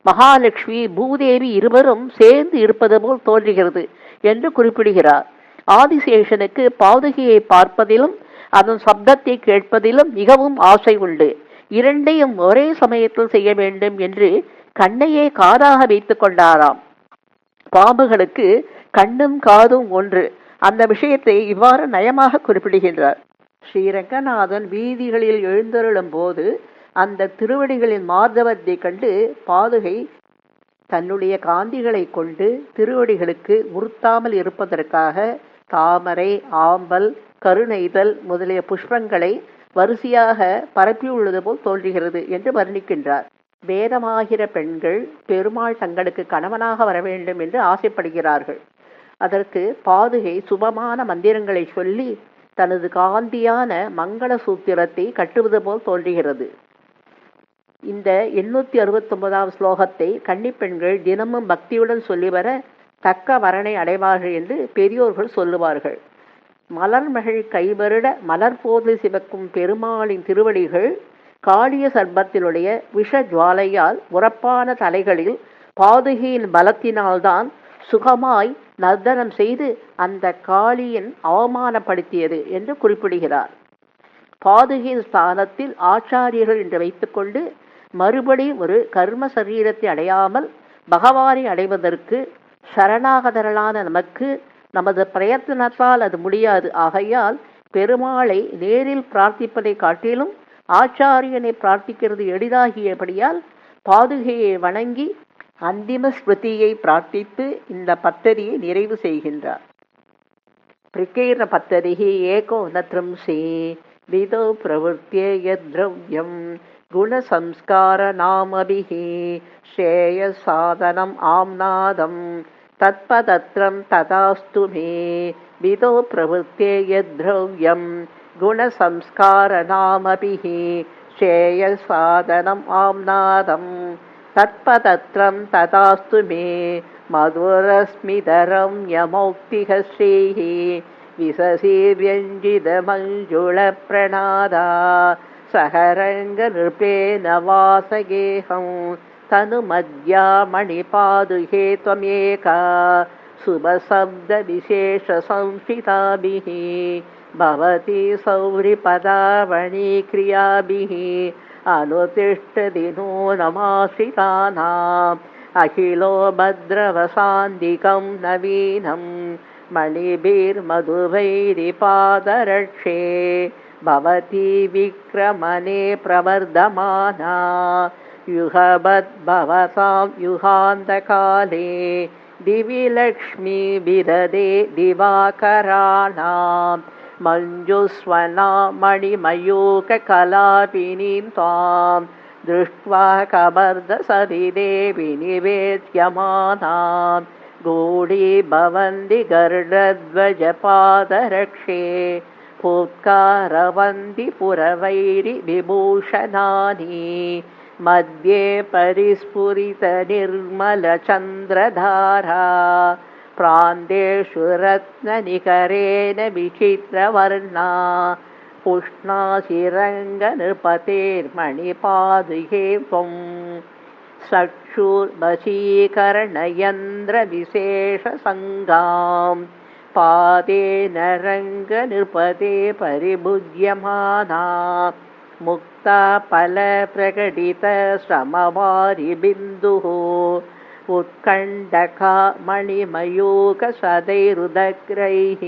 [SPEAKER 1] மகாலட்சுமி பூதேவி இருவரும் சேர்ந்து இருப்பது போல் தோன்றுகிறது என்று குறிப்பிடுகிறார். ஆதிசேஷனுக்கு பாதுகையை பார்ப்பதிலும் அதன் சப்தத்தை கேட்பதிலும் மிகவும் ஆசை உண்டு. இரண்டையும் ஒரே சமயத்தில் செய்ய வேண்டும் என்று கண்ணையே காதாக வைத்துக் கொண்டாராம். பாம்புகளுக்கு கண்ணும் காதும் ஒன்று. அந்த விஷயத்தை இவ்வாறு நயமாக குறிப்பிடுகின்றார். ஸ்ரீரங்கநாதன் வீதிகளில் எழுந்தருளும் போது அந்த திருவடிகளின் மார்தவத்தை கண்டு பாதுகை தன்னுடைய காந்திகளை கொண்டு திருவடிகளுக்கு உறுத்தாமல் இருப்பதற்காக தாமரை, ஆம்பல், கருணைதல் முதலிய புஷ்பங்களை வரிசையாக பரப்பியுள்ளது போல் தோன்றுகிறது என்று வர்ணிக்கின்றார். வேதமாகிற பெண்கள் பெருமாள் தங்களுக்கு கணவனாக வர வேண்டும் என்று ஆசைப்படுகிறார்கள். அதற்கு பாதுகை சுபமான மந்திரங்களை சொல்லி தனது காந்தியான மங்கள சூத்திரத்தை கட்டுவது போல் தோன்றுகிறது. இந்த 869வது ஸ்லோகத்தை கன்னிப்பெண்கள் தினமும் பக்தியுடன் சொல்லி வர தக்க வரனை அடைவார்கள் என்று பெரியோர்கள் சொல்லுவார்கள். மலர்மகள் கைவருட மலர்போது சிவக்கும் பெருமாளின் திருவடிகள் காளிய சர்ப்பத்தினுடைய விஷ ஜுவாலையால் உரப்பான தலைகளில் பாதுகையின் பலத்தினால்தான் சுகமாய் நர்த்தனம் செய்து அந்த காளியின் அவமானப்படுத்தியது என்று குறிப்பிடுகிறார். பாதுகையின் ஸ்தானத்தில் ஆச்சாரியர்கள் என்று வைத்துக்கொண்டு மறுபடி ஒரு கர்ம சரீரத்தை அடையாமல் பகவானை அடைவதற்கு சரணாகதரலான நமக்கு நமது பிரயத்தனத்தால் அது முடியாது. ஆகையால் பெருமாளை நேரில் பிரார்த்திப்பதை காட்டிலும் ஆச்சாரியனை பிரார்த்திக்கிறது எளிதாகியபடியால் பாதுகையை வணங்கி அந்திம ஸ்மிருதியை பிரார்த்தித்து இந்த பத்ததியை நிறைவு செய்கின்றார். பிரிகேர பத்ததிஹி ஏகோ நத்ரம்சி விதோ பிரவருத்திய த்ரவ்யம் குணசம்ஸ்கார நாமபிஹி ஸ்ரேய சாதனம் ஆம்நாதம் தத்பதத்ரம் ததாஸ்து மே விதோ பிரவருத்திய த்ரவ்யம் குணசம்ஸ்கார நாமபிஹி ஸ்ரேய சாதனம் ஆம்நாதம் தத்பதத்ரம் ததாஸ்து மே மதுரஸ்மிதரம் யமௌக்திக ஸ்ரீஹி விசசீர்யஞ்சித மஞ்சுள பிரணாதா சஹரங்க நிருபேன வாசகேஹம் தனு மத்யா மணிபாதுகே த்வமேகா சுபசப்த விசேஷ சம்ஸ்திதாபிஹி பவதி சௌரிபதாவணி கிரியாபிஹி அனுதிஷ்டதி நூனமாசிதானாம் அகிலோ பத்ரவசாந்திகம் நவீனம் மணிபிர்மதுவைரி பாதரக்ஷே பவதி விக்ரமணே பிரவர்தமானா யுகபத் பவதாம் யுகாந்தகாலே திவி லக்ஷ்மி விததே திவாகராணாம் மஞ்சுஸ்வனா மணிமயூக கலாபினீம் தாம் திருஷ்ட்வா கபர்த சதிதேவி நிவேத்யமானாம் गूढी भवन्ति गरुडध्वजपादरक्षे फूत्कारवन्ति पुरवैरिविभूषणानि मध्ये परिस्फुरितनिर्मलचन्द्रधारा प्रान्तेषु रत्ननिकरेण विचित्रवर्णा पुष्णाशिरङ्गनृपतेर्मणिपादुके त्वम् चक्षुर्वशीकरणयन्त्रविशेषसङ्गां पादेन रङ्गनृपते परिभुज्यमाना मुक्ताफलप्रकटितश्रमवारिबिन्दुः उत्कण्ठका मणिमयूखसदैरुदग्रैः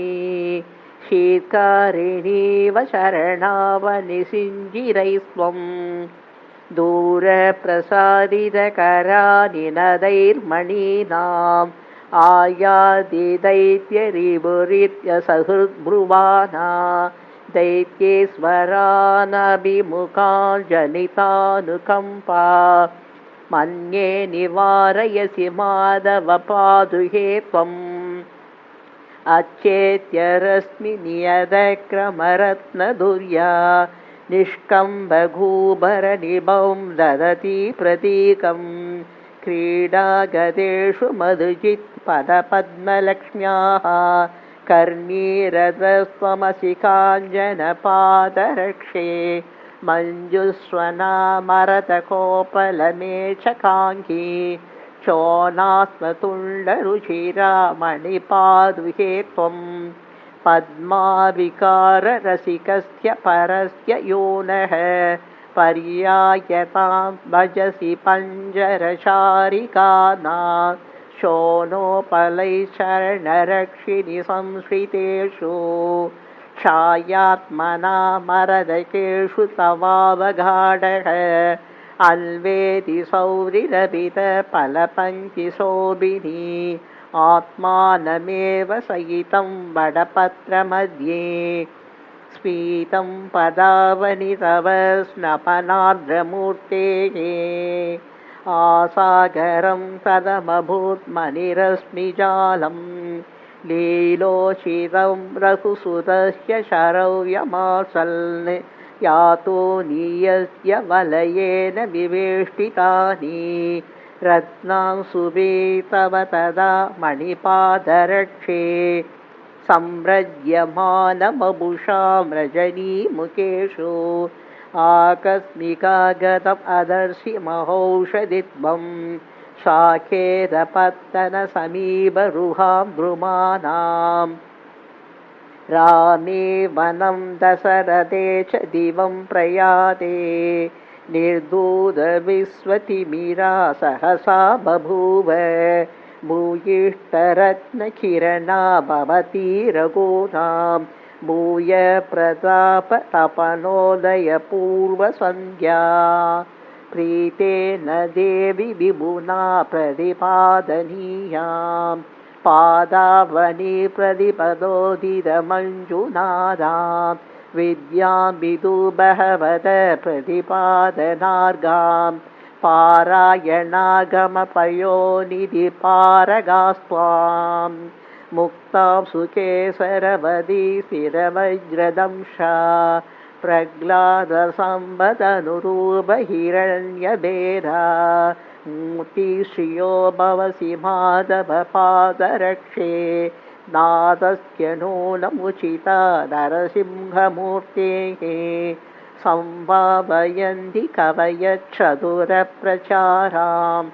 [SPEAKER 1] शीत्कारिणीव शरणावनिसिञ्जिरैस्त्वं दूरप्रसारितकरानिनदैर्मणीनाम् आयादिदैत्यरिभुरित्यसहृद्ब्रुवाना दैत्येश्वरानभिमुखाञ्जनितानुकम्पा मन्ये निवारयसि माधवपादुके त्वम् अच्छेत्यरश्मिनियतक्रमरत्नदुर्या निष्कम्भगूभरनिभं ददति प्रतीकं क्रीडागतेषु मधुचित्पदपद्मलक्ष्म्याः कर्णीरथस्त्वमसि काञ्चनपादरक्षे मञ्जुस्वनामरतकोपलमेचकाङ्गी शोणास्मतुण्डरुचिरा मणिपादुके त्वं पद्माविकाररसिकस्य परस्य योनः पर्यायतां भजसि पञ्जरचारिकानां शोणोपलैश्चरणरक्षिणि संश्रितेषु छायात्मना मरदकेषु तवावघाडः अन्वेति सौरिरभितफलपङ्क्तिशोभिनी आत्मानमेव सहितं बडपत्रमध्ये स्फीतं पदावनि तव स्नपनार्द्रमूर्तेः आसागरं तदमभूत्मनिरश्मिजालं लीलोचितं रघुसुतस्य शरव्यमासल् यातो नीयस्य वलयेन विवेष्टितानि रत्नांशुभे तव तदा मणिपादरक्षे संव्रज्यमानमभुषां रजनीमुखेषु आकस्मिकागतम् अदर्शि महौषधित्वं शाखेरपत्तनसमीपरुहां द्रुमाणां रामे वनं दशरथे च दिवं प्रयाते निर्दूतविश्वतिमिरा सहसा बभूव भूयिष्ठरत्नकिरणा भवती रघूनां भूय प्रतापतपनोदयपूर्वसन्ध्या प्रीतेन देवि विभुना प्रतिपादनीयां पादावनि प्रतिपदोदितमञ्जुनादां विद्यां विदुबहवद प्रतिपादनार्गां पारायणागमपयोनिधिपारगास्त्वां मुक्तां सुकेसरवदी स्थिरवज्रदंशा प्रह्लादसम्पदनुरूपहिरण्यभेदा मूर्तिश्रियो भवसि माधवपादरक्षे नादस्य नूनमुचिता नरसिंहमूर्तेः संभावयन्ति कवयच्छतुरप्रचारां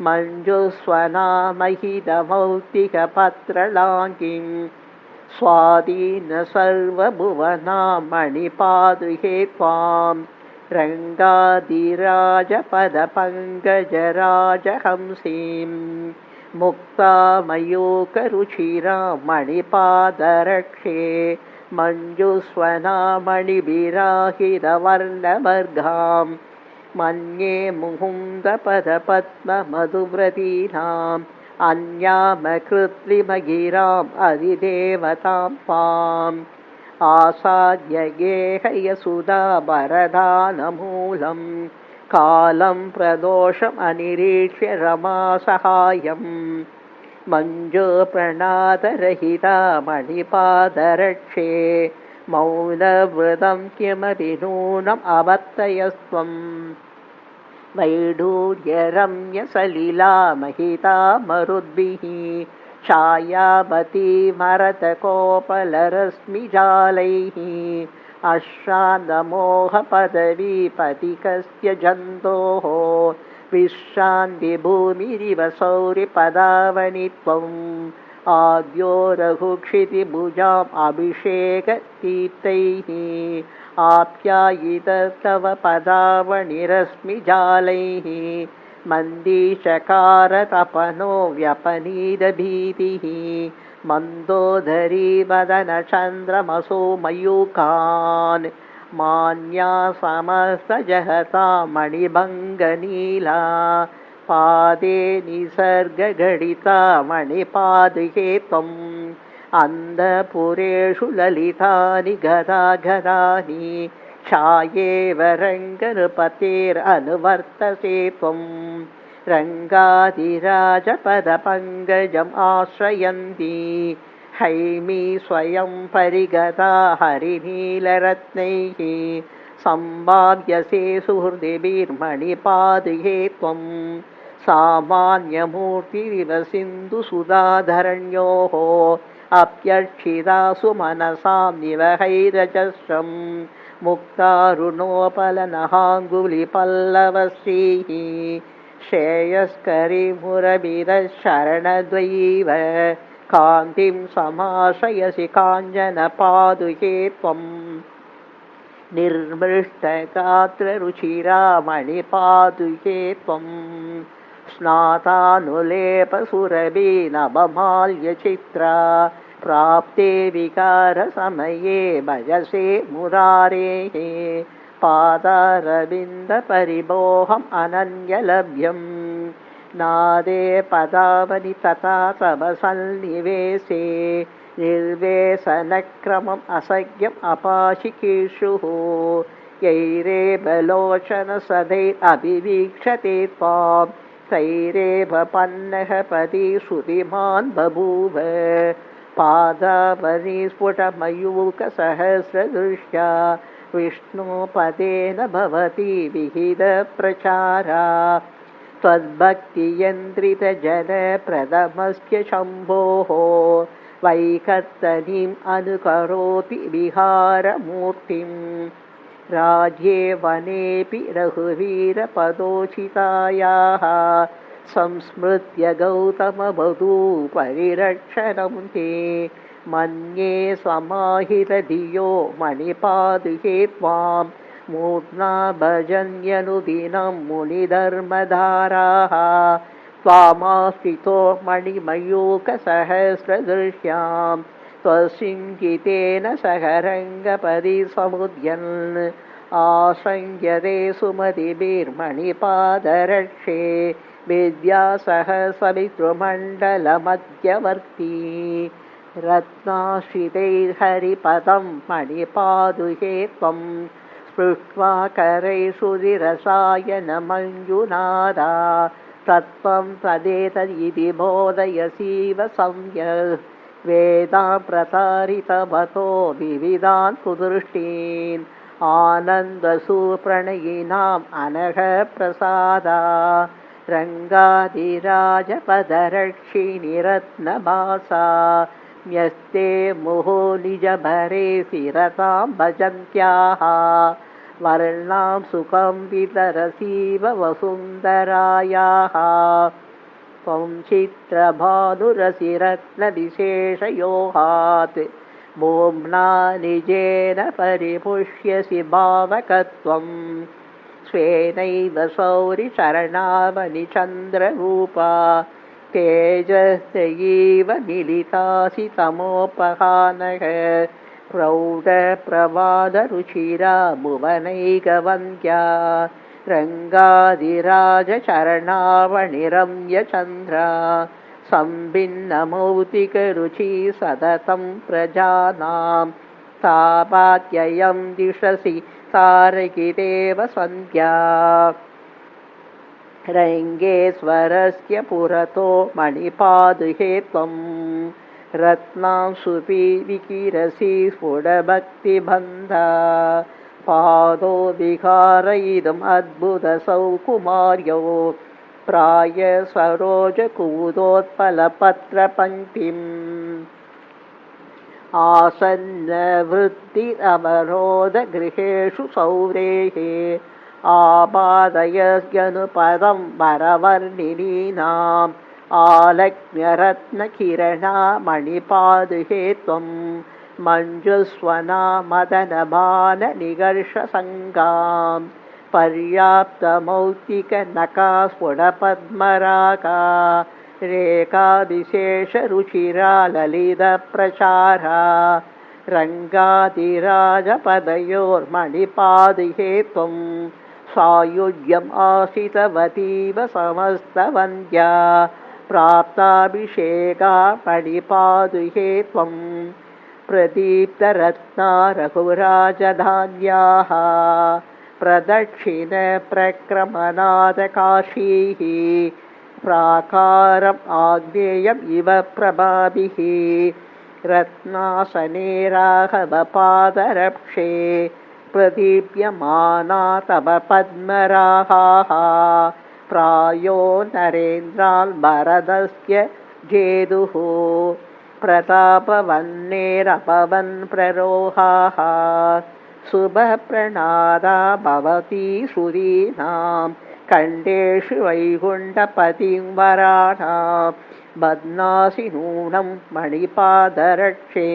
[SPEAKER 1] मञ्जुस्वनामहितमौक्तिकपत्रलाङ्गीं स्वाधीनसर्वभुवनां मणिपादुके त्वां रङ्गादिराजपदपङ्कजराजहंसीं मुक्तामयूखरुचिरां मणिपादरक्षे मञ्जुस्वनामणिभिराहितवर्णवर्गां मन्ये मुहुन्दपदपद्ममधुव्रतीनाम् अन्यामकृत्रिमगिराम् अधिदेवतां त्वाम् आसाद्य गेहयसुधा वरदानमूलं कालं प्रदोषमनिरीक्ष्य रमासहायं मञ्जूप्रणादरहिता मणिपादरक्षे मौनव्रतं किमपि नूनम् अवर्तयस्त्वम् वैडूर्यरम्यसलिला महिता मरुद्भिः छायावती मरतकोपलरश्मिजालैः अश्रान्तमोहपदवीपतिकस्य जन्तोः विश्रान्तिभूमिरिव सौरिपदावनि त्वम् आद्यो रघुक्षितिभुजाम् अभिषेकतीर्थैः आप्यायितस्तव पदावनिरश्मिजालैः मन्दीचकारतपनो व्यपनीतभीतिः मन्दोदरी वदनचन्द्रमसो मयूखान् मान्या समस्तजहता मणिभङ्गनीला पादे निसर्गगणिता मणिपादुके त्वम् अन्धपुरेषु ललितानि गदागदानि छायेव रङ्गनृपतेरनुवर्तसे त्वं रङ्गादिराजपदपङ्कजम् आश्रयन्ती हैमी स्वयं परिगता हरिनीलरत्नैः सम्भाव्यसे सुहृदिभिर्मणिपादुके त्वं सामान्यमूर्तिरिव सिन्धुसुधाधरण्योः अप्यर्चितासु मनसां निवहैरजस्रं मुक्तारुणोपलनहाङ्गुलिपल्लवश्रीः श्रेयस्करीमुरभिरशरणद्वयीव कान्तिं समाश्रयसि काञ्चनपादुके त्वम् निर्मृष्टगात्ररुचिरा मणिपादुके त्वम् स्नातानुलेपसुरभि नवमाल्यचित्रा प्राप्ते विकारसमये भजसे मुरारेः पादारविन्दपरिमोहम् अनन्यलभ्यं नादे पदावनि तथा तव सन्निवेशे निर्वेशनक्रमम् असह्यम् अपाशिकीर्षुः यैरेवलोचनसदैरभिवीक्षते त्वां तैरेव पन्नः पदी श्रुतिमान् बभूव पादावनि स्फुटमयूकसहस्रदृष्ट्या विष्णुपदेन भवति विहितप्रचारा त्वद्भक्तियन्त्रितजनप्रदमस्य शम्भोः वैकर्तनीम् अनुकरोति विहारमूर्तिम् राज्ये वनेऽपि रघुवीरपदोचितायाः संस्मृत्य गौतमवधूपरिरक्षणं ते मन्ये समाहितधियो मणिपादुके त्वां मूर्ध्ना भजन्यनुदिनं मुनिधर्मधाराः त्वामाश्रितो मणिमयूखसहस्रदृश्यां त्वसिञ्चितेन सहरङ्गपदि समुद्यन् आसंज्ञते सुमतिभिर्मणिपादरक्षे विद्यासहस्रमितृमण्डलमध्यवर्ती रत्नाश्रितैर्हरिपदं मणिपादुके त्वं स्पृष्ट्वा करैषुधिरसायनमञ्जुनादा तत्त्वं तदेतदिति बोधयसीव सम्यक् वेदां प्रतारितवतो विविधान् कुदृष्टीन् आनन्दसूप्रणयिनाम् अनघ प्रसादा रङ्गादिराजपदरक्षिणिरत्नभासा न्यस्ते मुहुः निजभरे शिरसां भजन्त्याः वर्णां सुखं वितरसीव वसुन्धरायाः त्वं चित्रभानुरसिरत्नविशेषयोहात् भूम्ना निजेन परिपुष्यसि भावकत्वं स्वेनैव शौरिचरणावनिचन्द्ररूपा तेजस्तयैव मिलितासि तमोपहानः प्रौढप्रवादरुचिरा भुवनैकवन्द्या रङ्गादिराजचरणावनिरम्यचन्द्रा संभिन्नमौक्तिकरुचि सततं प्रजानां तापात्ययं दिशसि तारकिदेव सन्ध्या रङ्गेश्वरस्य पुरतो मणिपादुके त्वं रत्नांशुपि विकिरसि स्फुटभक्तिबन्धा पादो विहारयितुम् अद्भुतसौकुमार्यो प्राय सरोजकूदोत्पलपत्रपङ्क्तिम् आसन्नवृत्तिरवरोधगृहेषु सौरेः आपादयस्यनुपदं वरवर्णिनीनाम् आलक्ष्म्यरत्नकिरणा मणिपादुके त्वं मञ्जुस्वना मदनबाणनिकर्षसङ्गाम् पर्याप्तमौक्तिकनकास्फुटपद्मरागा रेखाविशेषरुचिरा ललितप्रचारा रङ्गादिराजपदयोर्मणिपादुके त्वं सायुज्यम् आसितवतीव समस्तवन्द्या प्राप्ताभिषेका मणिपादुके त्वं प्रदीप्तरत्ना रघुराजधान्याः प्रदक्षिणप्रक्रमनादकाशीः प्राकारम् आग्नेयम् इव प्रभाभिः रत्नासने राघवपादरक्षे प्रदीप्यमाना तव पद्मरागाः प्रायो नरेन्द्राल्भरतस्य जेदुः प्रतापवन्नेरपवन्प्ररोहाः शुभप्रणादा भवती श्रुतीनां कण्ठेषु वैकुण्ठपतिं वराणां बध्नासि नूनं मणिपादरक्षे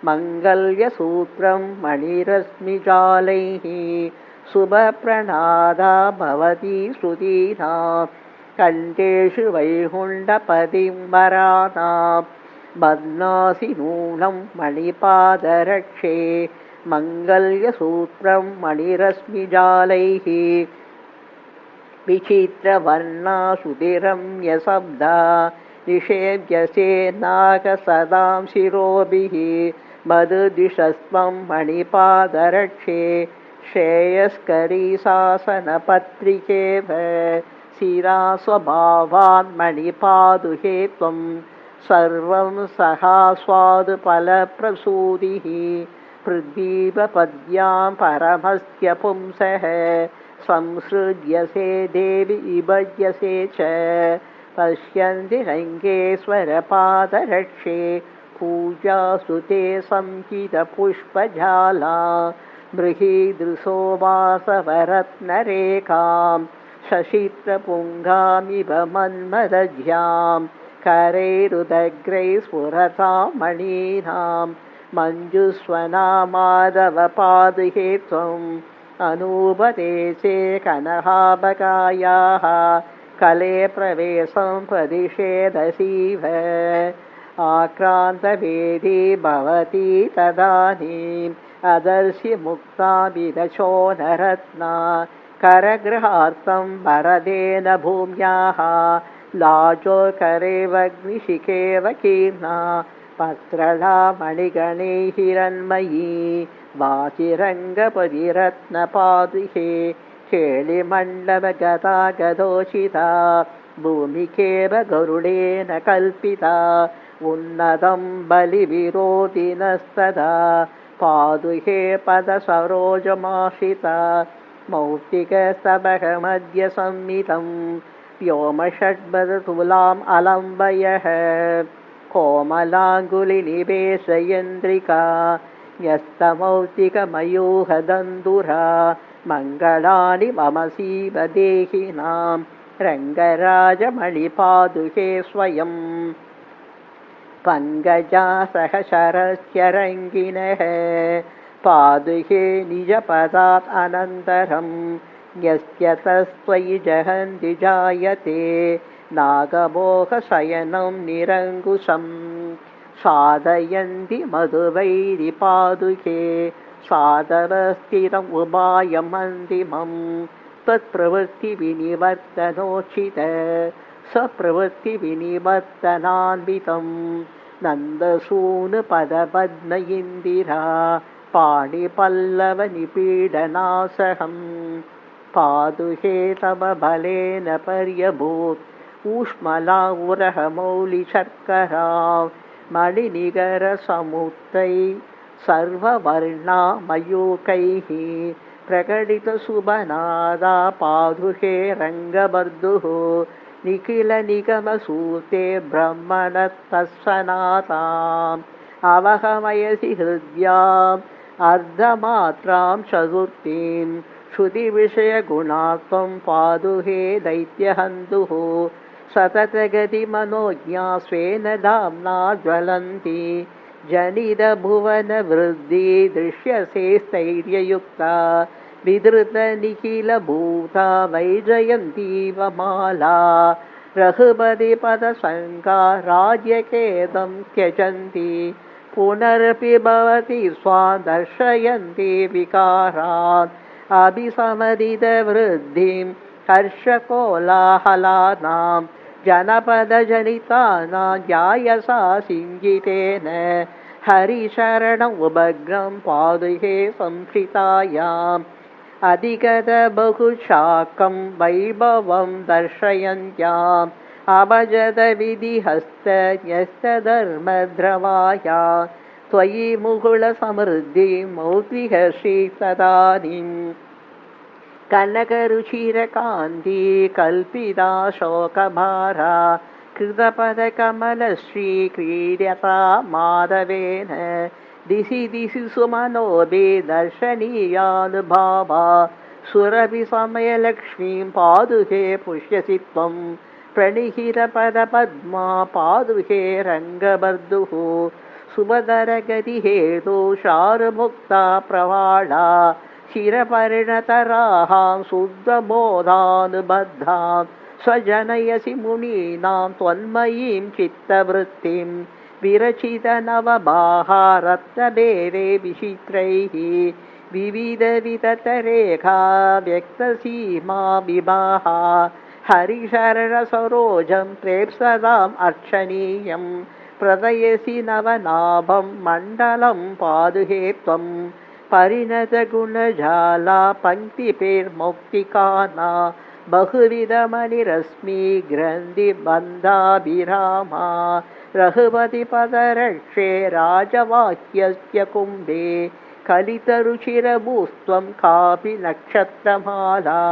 [SPEAKER 1] मङ्गल्यसूत्रं मणिरश्मिजालैः शुभप्रणादा भवती श्रुतीनां कण्ठेषु वैकुण्ठपतिं वराणां बध्नासि नूनं मणिपादरक्षे मङ्गल्यसूत्रं मणिरश्मिजालैः विचित्रवर्णा श्रुतिरम्यशब्दा निषेव्यसे नागसदां शिरोभिः मधुदिशस्त्वं मणिपादरक्षे श्रेयस्करी शासनपत्रिकेव शिरा स्वभावान् मणिपादुके त्वं सर्वं सहास्वादुफलप्रसूतिः पृथ्वीपद्यां परमस्य पुंसः संसृज्यसे देवि इभज्यसे च पश्यन्ति रङ्गेश्वरपादरक्षे पूजासु ते संहितपुष्पजाला बृहीदृशोवासवरत्नरेखां शशित्रपुङ्गामिव मन्मदध्यां करैरुदग्रैः स्फुरतां मणीनां मञ्जुस्वना माधवपादुके त्वम् अनूपदेशे कनहाबकायाः कले प्रवेशं प्रतिषेधसीव आक्रान्तवेदी भवती तदानीम् अदर्शि मुक्ता विदशो नरत्ना करगृहार्थं वरदेन भूम्याः लाजो करेवग्निशिखेव कीर्णा पत्रला मणिगणे हिरण्मयी वाचिरङ्गपतिरत्नपादुके केळिमण्डलगता गदोषिता भूमिकेव गरुडेन कल्पिता उन्नतं बलिविरोधिनस्तदा पादुके पदसरोजमाश्रिता मौक्तिकस्तबकमद्य संमितं व्योमषड्पदतुलाम् अलम्बयः कोमलाङ्गुलिनिवेशयन्द्रिका न्यस्तमौक्तिकमयूहदन्दुरा मङ्गलानि मम सीवदेहिनां रङ्गराजमणिपादुके स्वयं पङ्कजा सहशरस्य रङ्गिनः पादुके निजपदात् अनन्तरं यस्य तस्त्वयि जहन्ति जायते नागमोहशयनं निरङ्कुशं साधयन्ति मधुवैरिपादुके साधवस्थिरम् उपायमन्तिमं त्वत्प्रवृत्तिविनिवर्तनोचित स्वप्रवृत्तिविनिवर्तनान्वितं नन्दसूनुपदपद्म इन्दिरा पाणिपल्लवनिपीडनासहं पादुके तव बलेन पर्यभूत् ऊष्मला उरहमौलिशर्करा मणिनिगरसमुत्तै सर्ववर्णा मयूकैः प्रकटितशुभनादा पादुके रङ्गबर्दुः निखिलनिगमसूते ब्रह्मणस्तस्वनाथाम् अवहमयसि हृद्याम् अर्धमात्रां चतुर्थीं श्रुतिविषयगुणात्वं पादुके दैत्यहन्तुः सततगतिमनोज्ञा स्वेन धाम्ना ज्वलन्ति जनितभुवनवृद्धि दृश्यसे स्थैर्ययुक्ता विधृतनिखिलभूता वैजयन्तीव माला रघुपतिपदशङ्का राज्यकेदं त्यजन्ति पुनरपि भवति स्वां दर्शयन्ति विकारान् अभिसमदितवृद्धिं हर्षकोलाहलानां जनपदजनितानां जायसा सिञ्जितेन हरिशरणमुपग्रं पादुके संस्थितायाम् अधिगतबहुशाकं वैभवं दर्शयन्त्याम् अभजतविधिहस्तन्यस्तधर्मद्रवाया त्वयि मुकुलसमृद्धिं मौक्तिहर्षि तदानीं कनकरुचिरकान्ति कल्पिता शोकभारा कृतपदकमलश्रीक्रीड्यता माधवेन दिशि दिशि सुमनोभि दर्शनीयानुभावा सुरभिसमयलक्ष्मीं पादुके पुष्यसि त्वं प्रणिहितपदपद्मा पादुके रङ्गबर्दुः सुभदरगतिहेतु शारुमुक्ता प्रवाळा शिरपरिणतराहां शुद्धबोधानुबद्धां स्वजनयसि मुनीनां त्वन्मयीं चित्तवृत्तिं विरचितनवबाहा रत्नभेदे विचित्रैः विविधविततरेखा व्यक्तसीमा विवाहा हरिशरणसरोजं प्रेप्सदाम् अर्चनीयं प्रदयसि नवनाभं मण्डलं पादुके त्वं परिणतगुणजाला पङ्क्तिपेर्मौक्तिकाना बहुविधमणिरश्मि ग्रन्थिबन्धाभिरामा रघुपतिपदरक्षे राजवाक्यस्य कुम्भे कलितरुचिरभूस्त्वं कापि नक्षत्रमाला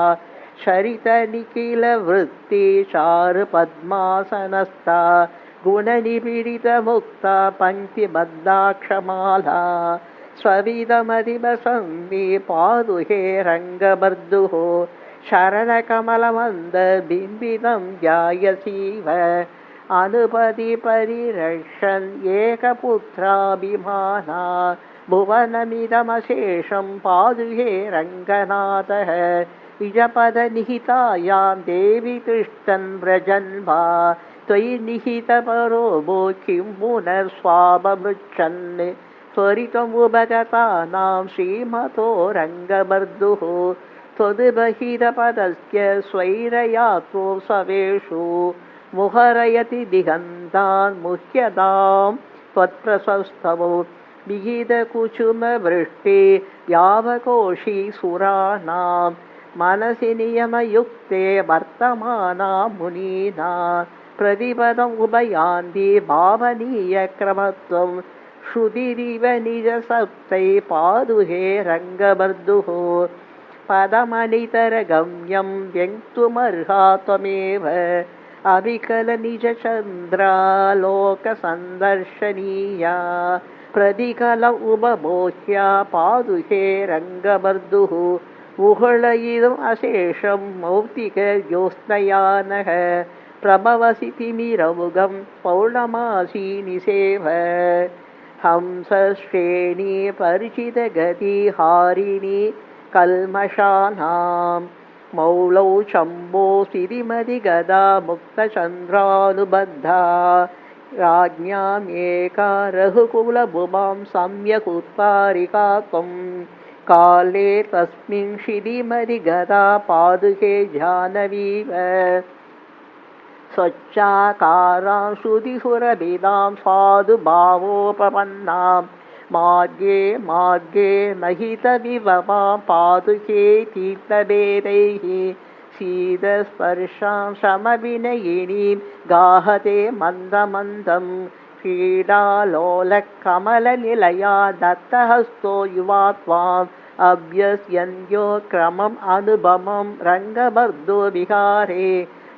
[SPEAKER 1] शरितनिखिलवृत्ति चारुपद्मासनस्था गुणनिपीडितमुक्ता पङ्क्तिबद्धाक्षमाला स्वविधमधिवसन्ति पादुके रङ्गबर्दुः शरणकमलमन्दबिम्बितं ध्यायसीव अनुपति परिरक्षन् एकपुत्राभिमाना भुवनमिदमशेषं पादुके रङ्गनाथः निजपदनिहितायां देवि तिष्ठन् व्रजन् वा त्वयि निहितपरो भो किं पुनर्स्वापमृच्छन् त्वरितमुपगतानां श्रीमतो रङ्गबर्दुः त्वद्बहिरपदस्य स्वैरयात्रो सवेषु मुहरयति दिगन्तान् मुह्यतां त्वत्प्रशस्तवो विहितकुचुमवृष्टि यावकोशी सुराणां मनसि नियमयुक्ते वर्तमाना मुनीना प्रतिपदम् उभयान्ति भावनीयक्रमत्वं श्रुतिरिव निजसप्तै पादुके रङ्गबर्दुः पदमनितरगम्यं व्यङ्क्तुमर्हा त्वमेव अविकलनिजचन्द्रालोकसन्दर्शनीया प्रतिकल उपभोक्या पादुके रङ्गबर्दुः उहळयिदम् अशेषं मौक्तिकज्योत्स्नयानः प्रभवसि तिमिरमुगं पौर्णमासी निसेव हंसश्रेणी परिचितगतिहारिणी कल्मषानां मौलौ शम्भो सिरिमदिगदा मुक्तचन्द्रानुबद्धा राज्ञामेका रघुकुलभुवां सम्यक् उत्तारिका त्वं काले तस्मिन् श्रीमदिगदा पादुके जानवीव स्वच्छाकारां श्रुतिसुरभिदां साधुभावोपपन्नां मार्गे मार्गे महितविभवां पादुके तीर्थभेदैः शीतस्पर्शां श्रमविनयिनीं गाहते मन्दमन्दं क्रीडालोलकमलनिलया दत्तहस्तो युवा त्वाम् अभ्यस्यन्यो क्रमम् अनुपमं रङ्गबर्धो विहारे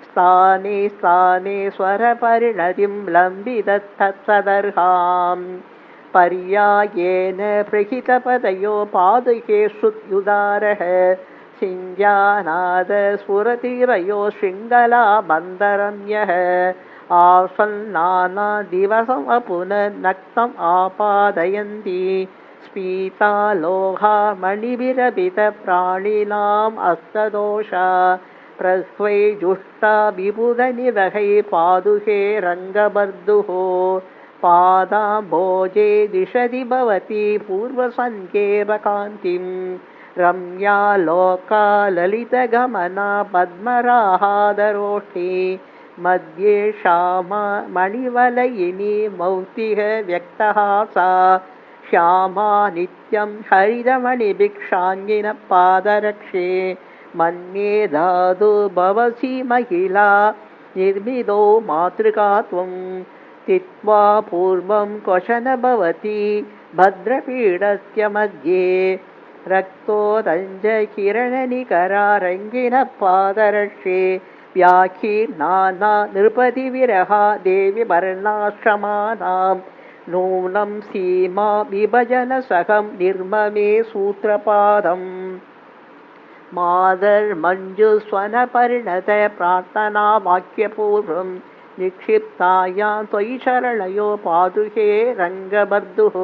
[SPEAKER 1] स्थाने स्थाने स्वरपरिणतिं लम्बितत्सदर्हाम् पर्यायेन प्रहितपदयो पादुके श्रुत्युदारः सिञ्जानाद स्फुरतिरयो शृङ्गला बन्धरम्यः आसन्नाना दिवसमपुनर्नक्तम् आपादयन्ति स्फीतालोहा मणिभिरभितप्राणिनाम् अस्तदोषा प्रस्वैजुष्टा विबुधनिवहै पादुके रङ्गबर्धुः पादाम्भोजे दिशति भवति पूर्वसङ्केव कान्तिं रम्या लोका ललितगमना पद्मराहादरोष्ठी मध्ये श्यामा मणिवलयिनी मौक्तिः व्यक्तहासा श्यामा नित्यं हरितमणिभिक्षाङ्गिनः पादरक्षे मन्ये धातु भवसि महिला निर्मिदो मातृका त्वं तित्वा पूर्वं क्वशन भवति भद्रपीडस्य मध्ये रक्तोदञ्जकिरणनिकरा रङ्गिनः पादरक्षे व्याखीर्नाना नृपतिविरहा देवि वर्णाश्रमानां नूनं सीमा विभजनसहं निर्ममे सूत्रपादम् मादर्मञ्जुस्वनपरिणत प्रार्थना वाक्यपूर्वं निक्षिप्तायां त्वयि शरणयो पादुके रङ्गबर्धुः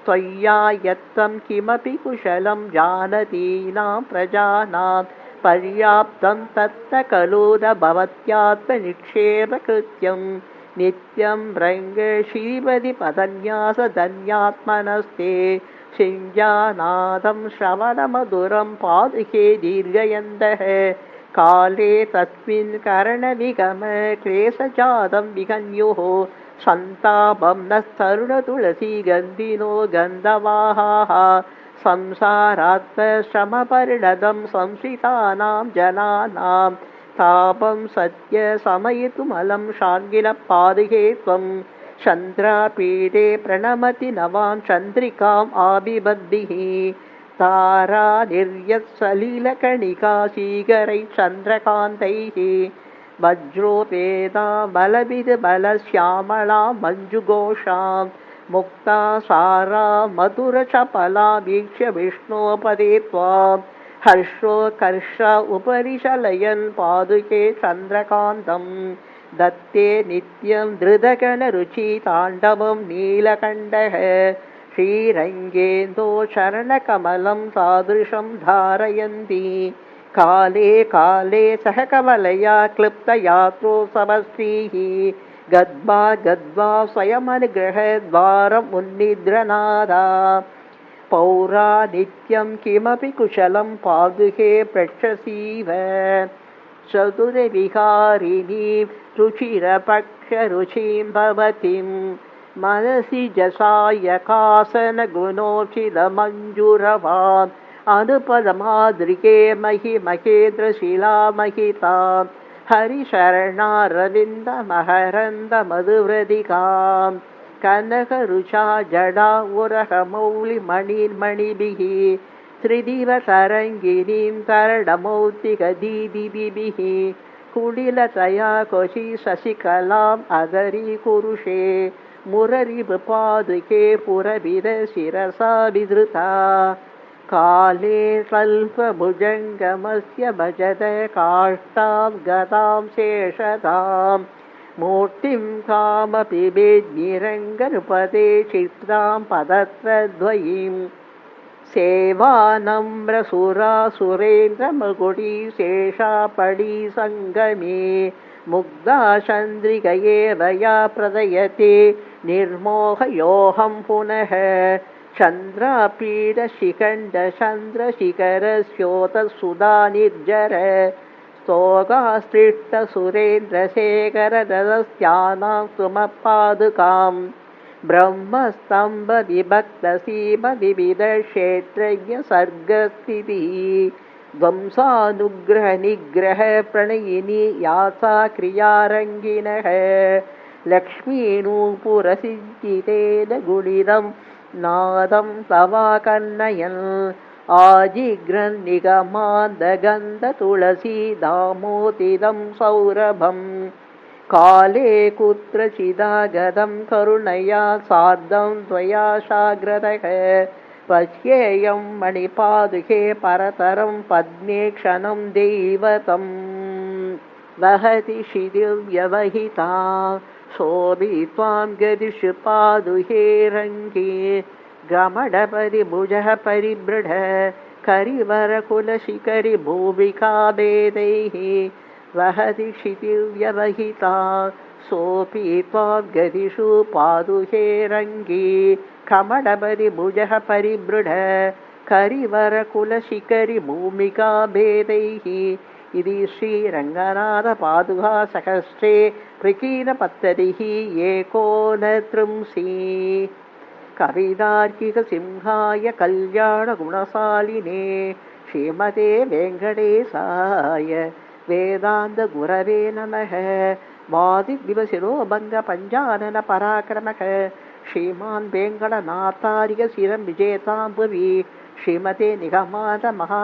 [SPEAKER 1] त्वय्या यत्तं किमपि कुशलं जानतीनां प्रजानां पर्याप्तं तत्त खलु न भवत्यात्मनिक्षेपकृत्यं नित्यं रङ्गश्रीपतिपदन्यासधन्यात्मनस्ते शिञ्जानादं श्रवणमधुरं पादुके दीर्घयन्तः काले तस्मिन् करणविगम क्लेशजातं विगन्युः सन्तापं नः तरुणतुलसी गन्धिनो गन्धवाहाः संसारात्मश्रमपरिणतं संश्रितानां जनानां तापं सत्य समयितुमलं शार्ङ्गिलपादुके त्वं चन्द्रापीठे प्रणमति नवां चन्द्रिकाम् आबिबद्भिः तारा निर्यत्सलिलकणिका शीकरैः चन्द्रकान्तैः वज्रोपेता बलविदबलश्यामला मञ्जुघोषां मुक्ता सारा मधुरचपला वीक्ष्य विष्णोपदे त्वां हर्षोत्कर्ष उपरि चलयन् पादुके चन्द्रकान्तं दत्ते नित्यं धृतगणरुचि ताण्डवं नीलकण्ठः श्रीरङ्गेन्दो चरणकमलं तादृशं धारयन्ति काले काले सह कमलया क्लृप्तयात्रो समस्तीः गद्वा गद्वा स्वयमनुग्रहद्वारम् उन्निद्रनादा पौरा नित्यं किमपि कुशलं पादुके पृच्छसीव चतुरविहारिणीं रुचिरपक्षरुचिं भवतीं मनसि जसायकासनगुणोचितमञ्जुरवान् अनुपदमादृके महेन्द्रशिलामहितां हरिशरणारविन्दमहरन्दमधुव्रदिकां कनकरुचा जडा उरहमौलिमणिर्मणिभिः त्रिदिवतरङ्गिनीं तरणमौक्तिकदीदिभिः कुटिलतया क्वचि शशिकलाम् अदरीकुरुषे मुररिपादुके पुरभिरशिरसा विधृता काले स्वल्पभुजङ्गमस्य भजत काष्ठां गतां शेषतां मूर्तिं कामपि वेद्निरङ्गनृपते चित्रां पदत्रद्वयीं सेवानम्रसुरासुरेन्द्रमकुटी शेषापडी सङ्गमे मुग्धा चन्द्रिकयेव या प्रदयते निर्मोहयोऽहं पुनः चन्द्रापीडशिखण्डचन्द्रशिखरस्योतसुधा निर्जर स्तोकास्पृष्टसुरेन्द्रशेखररथस्यानां सुमपादुकां ब्रह्मस्तम्भविभक्तसीमविविधक्षेत्रज्ञसर्गस्थितिः ध्वंसानुग्रहनिग्रहप्रणयिनी या सा क्रियारङ्गिनः लक्ष्मीनूपुरसिञ्चितेन गुणितं नादं तवाकर्णयन् आजिघ्रन्निगमान्दगन्धतुलसीदामोदितं सौरभम् काले कुत्रचिदागतं करुणया सार्धं त्वया शाग्रतः पश्येयं मणिपादुके परतरं पद्मे क्षणं दैवतम् वहति शिथिव्यवहिता शोभि त्वां गदिषु पादुके रङ्गे गमडपरिभुजः परिबृढ करिवरकुलशिखरि भूमिकाभेदैः वहति क्षितिव्यवहिता सोऽपि त्वां गदिषु पादुके रङ्गे कमडपरिभुजः परिबृढ करिवरकुलशिखरि भूमिकाभेदैः इति श्रीरङ्गनाथपादुकासहस्रे प्रकीर्णपत्ततिः एकोनत्रिंशी कवितार्किकसिंहाय कल्याणगुणशालिने श्रीमते वेङ्कटेशाय वेदान्तगुरवे नमः। वादिदिवशिरोभङ्गपञ्चाननपराक्रमः श्रीमान् वेङ्कटनाथार्यशिरं विजेतां भुवि श्रीमते निगमान्त महा